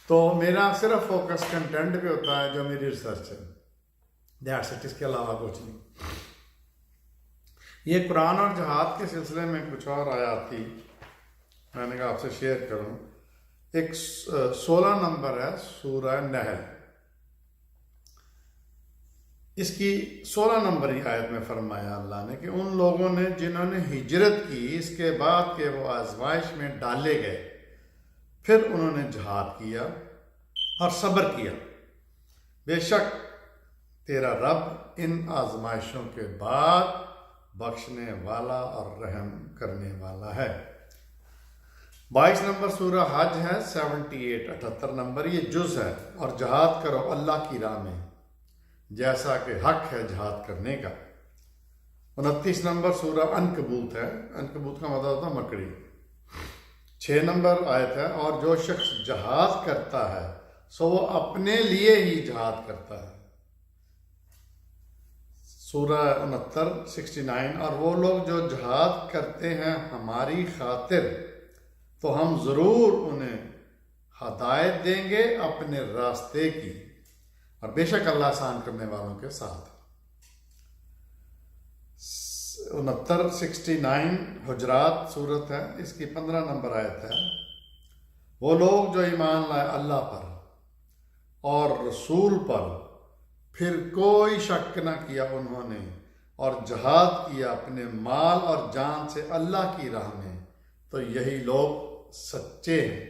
تو میرا صرف فوکس کنٹینٹ پہ ہوتا ہے جو میری ریسرچ ہے، دیٹس اٹ، اس کے علاوہ کچھ نہیں۔ یہ قرآن اور جہاد کے سلسلے میں کچھ اور آیات تھی، میں نے کہا آپ سے شیئر کروں۔ ایک 16 نمبر ہے سورہ نحل، اس کی 16 نمبر ہی آیت میں فرمایا اللہ نے کہ ان لوگوں نے جنہوں نے ہجرت کی اس کے بعد کہ وہ آزمائش میں ڈالے گئے، پھر انہوں نے جہاد کیا اور صبر کیا، بے شک تیرا رب ان آزمائشوں کے بعد بخشنے والا اور رحم کرنے والا ہے۔ 22 نمبر سورہ حج ہے، 78 نمبر، یہ جز ہے۔ اور جہاد کرو اللہ کی راہ میں جیسا کہ حق ہے جہاد کرنے کا۔ 29 نمبر سورہ عنکبوت ہے، عنکبوت کا مطلب ہوتا ہے مکڑی۔ 6 نمبر آیت ہے، اور جو شخص جہاد کرتا ہے سو وہ اپنے لیے ہی جہاد کرتا ہے۔ سورہ 69 اور وہ لوگ جو جہاد کرتے ہیں ہماری خاطر تو ہم ضرور انہیں ہدایت دیں گے اپنے راستے کی، اور بے شک اللہ احسان کرنے والوں کے ساتھ۔ 69 حجرات صورت ہے، اس کی 15 نمبر آیت ہے، وہ لوگ جو ایمان لائے اللہ پر اور رسول پر، پھر کوئی شک نہ کیا انہوں نے، اور جہاد کیا اپنے مال اور جان سے اللہ کی راہ میں، تو یہی لوگ سچے ہیں۔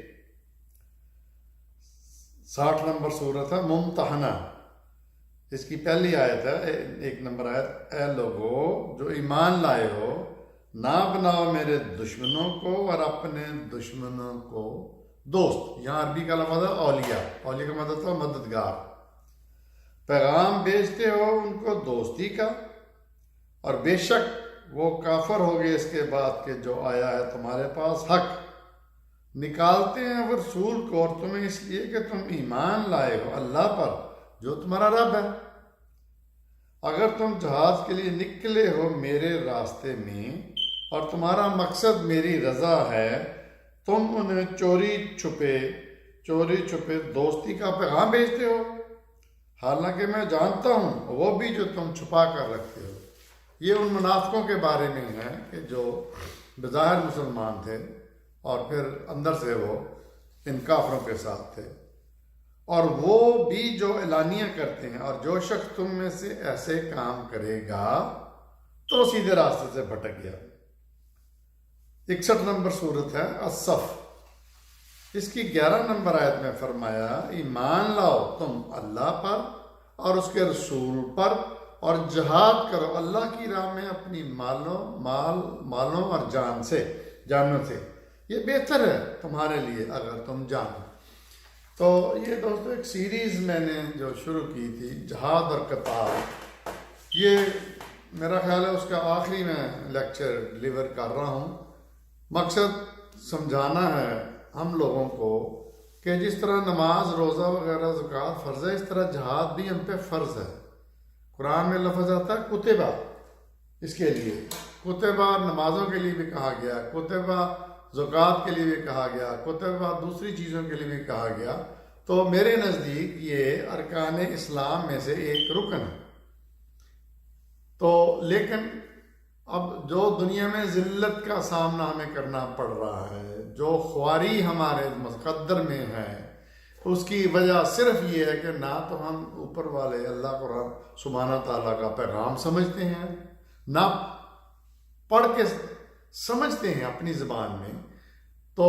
60 نمبر صورت ہے ممتحنہ، اس کی پہلی آیت ہے، 1 نمبر آیت، اے لوگو جو ایمان لائے ہو، نہ بناؤ میرے دشمنوں کو اور اپنے دشمنوں کو دوست۔ یہاں عربی کا لفظ ہے اولیاء، اولیاء کا مطلب ہے مددگار۔ پیغام بیچتے ہو ان کو دوستی کا، اور بے شک وہ کافر ہو گئے اس کے بعد کہ جو آیا ہے تمہارے پاس حق۔ نکالتے ہیں وہ رسول کو اور تمہیں اس لیے کہ تم ایمان لائے ہو اللہ پر جو تمہارا رب ہے۔ اگر تم جہاد کے لیے نکلے ہو میرے راستے میں اور تمہارا مقصد میری رضا ہے، تم انہیں چوری چھپے دوستی کا پیغام بھیجتے ہو، حالانکہ میں جانتا ہوں وہ بھی جو تم چھپا کر رکھتے ہو۔ یہ ان منافقوں کے بارے میں ہے کہ جو بظاہر مسلمان تھے اور پھر اندر سے وہ ان کافروں کے ساتھ تھے، اور وہ بھی جو اعلانیہ کرتے ہیں، اور جو شخص تم میں سے ایسے کام کرے گا تو سیدھے راستے سے بھٹک گیا۔ 61 نمبر صورت ہے الصف، اس کی 11 نمبر آیت میں فرمایا، ایمان لاؤ تم اللہ پر اور اس کے رسول پر، اور جہاد کرو اللہ کی راہ میں اپنی مالوں اور جانوں سے، یہ بہتر ہے تمہارے لیے اگر تم جانو۔ تو یہ دوستو ایک سیریز میں نے جو شروع کی تھی جہاد اور قتال، یہ میرا خیال ہے اس کا آخری میں لیکچر ڈلیور کر رہا ہوں۔ مقصد سمجھانا ہے ہم لوگوں کو کہ جس طرح نماز، روزہ وغیرہ زکوٰۃ فرض ہے، اس طرح جہاد بھی ہم پہ فرض ہے۔ قرآن میں لفظ آتا ہے کتبہ، اس کے لیے کتبہ نمازوں کے لیے بھی کہا گیا، کتبہ زکوٰۃ کے لیے بھی کہا گیا، کتبہ دوسری چیزوں کے لیے بھی کہا گیا۔ تو میرے نزدیک یہ ارکان اسلام میں سے ایک رکن ہے۔ تو لیکن اب جو دنیا میں ذلت کا سامنا ہمیں کرنا پڑ رہا ہے، جو خواری ہمارے مقدر میں ہے، اس کی وجہ صرف یہ ہے کہ نہ تو ہم اوپر والے اللہ قرآن سبحانہ تعالیٰ کا پیغام سمجھتے ہیں، نہ پڑھ کے سمجھتے ہیں اپنی زبان میں، تو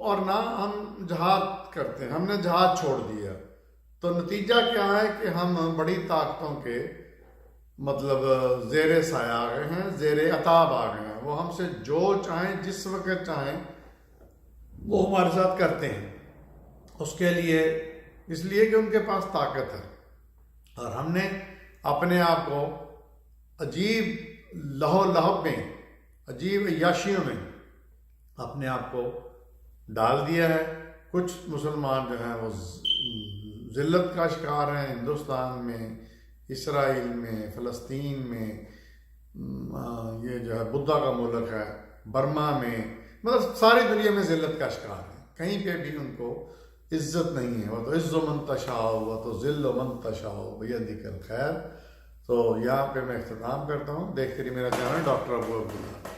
اور نہ ہم جہاد کرتے ہیں، ہم نے جہاد چھوڑ دیا۔ تو نتیجہ کیا ہے کہ ہم بڑی طاقتوں کے زیر سایہ آ گئے ہیں، زیر عتاب آ گئے ہیں، وہ ہم سے جو چاہیں جس وقت چاہیں وہ ہمارے ساتھ کرتے ہیں، اس لیے کہ ان کے پاس طاقت ہے، اور ہم نے اپنے آپ کو عجیب لہو لہب میں، عجیب عیاشیوں میں اپنے آپ کو ڈال دیا ہے۔ کچھ مسلمان جو ہیں وہ ذلت کا شکار ہیں، ہندوستان میں، اسرائیل میں، فلسطین میں، یہ جو ہے بدھا کا ملک ہے، برما میں، ساری دنیا میں ذلت کا شکار ہے، کہیں پہ بھی ان کو عزت نہیں ہے۔ وہ تو عز و من تشاء، وہ تو ذل و من تشاء بیدک الخیر۔ تو یہاں پہ میں اختتام کرتا ہوں۔ دیکھتے رہیے میرا چینل ڈاکٹر ابو عبداللہ۔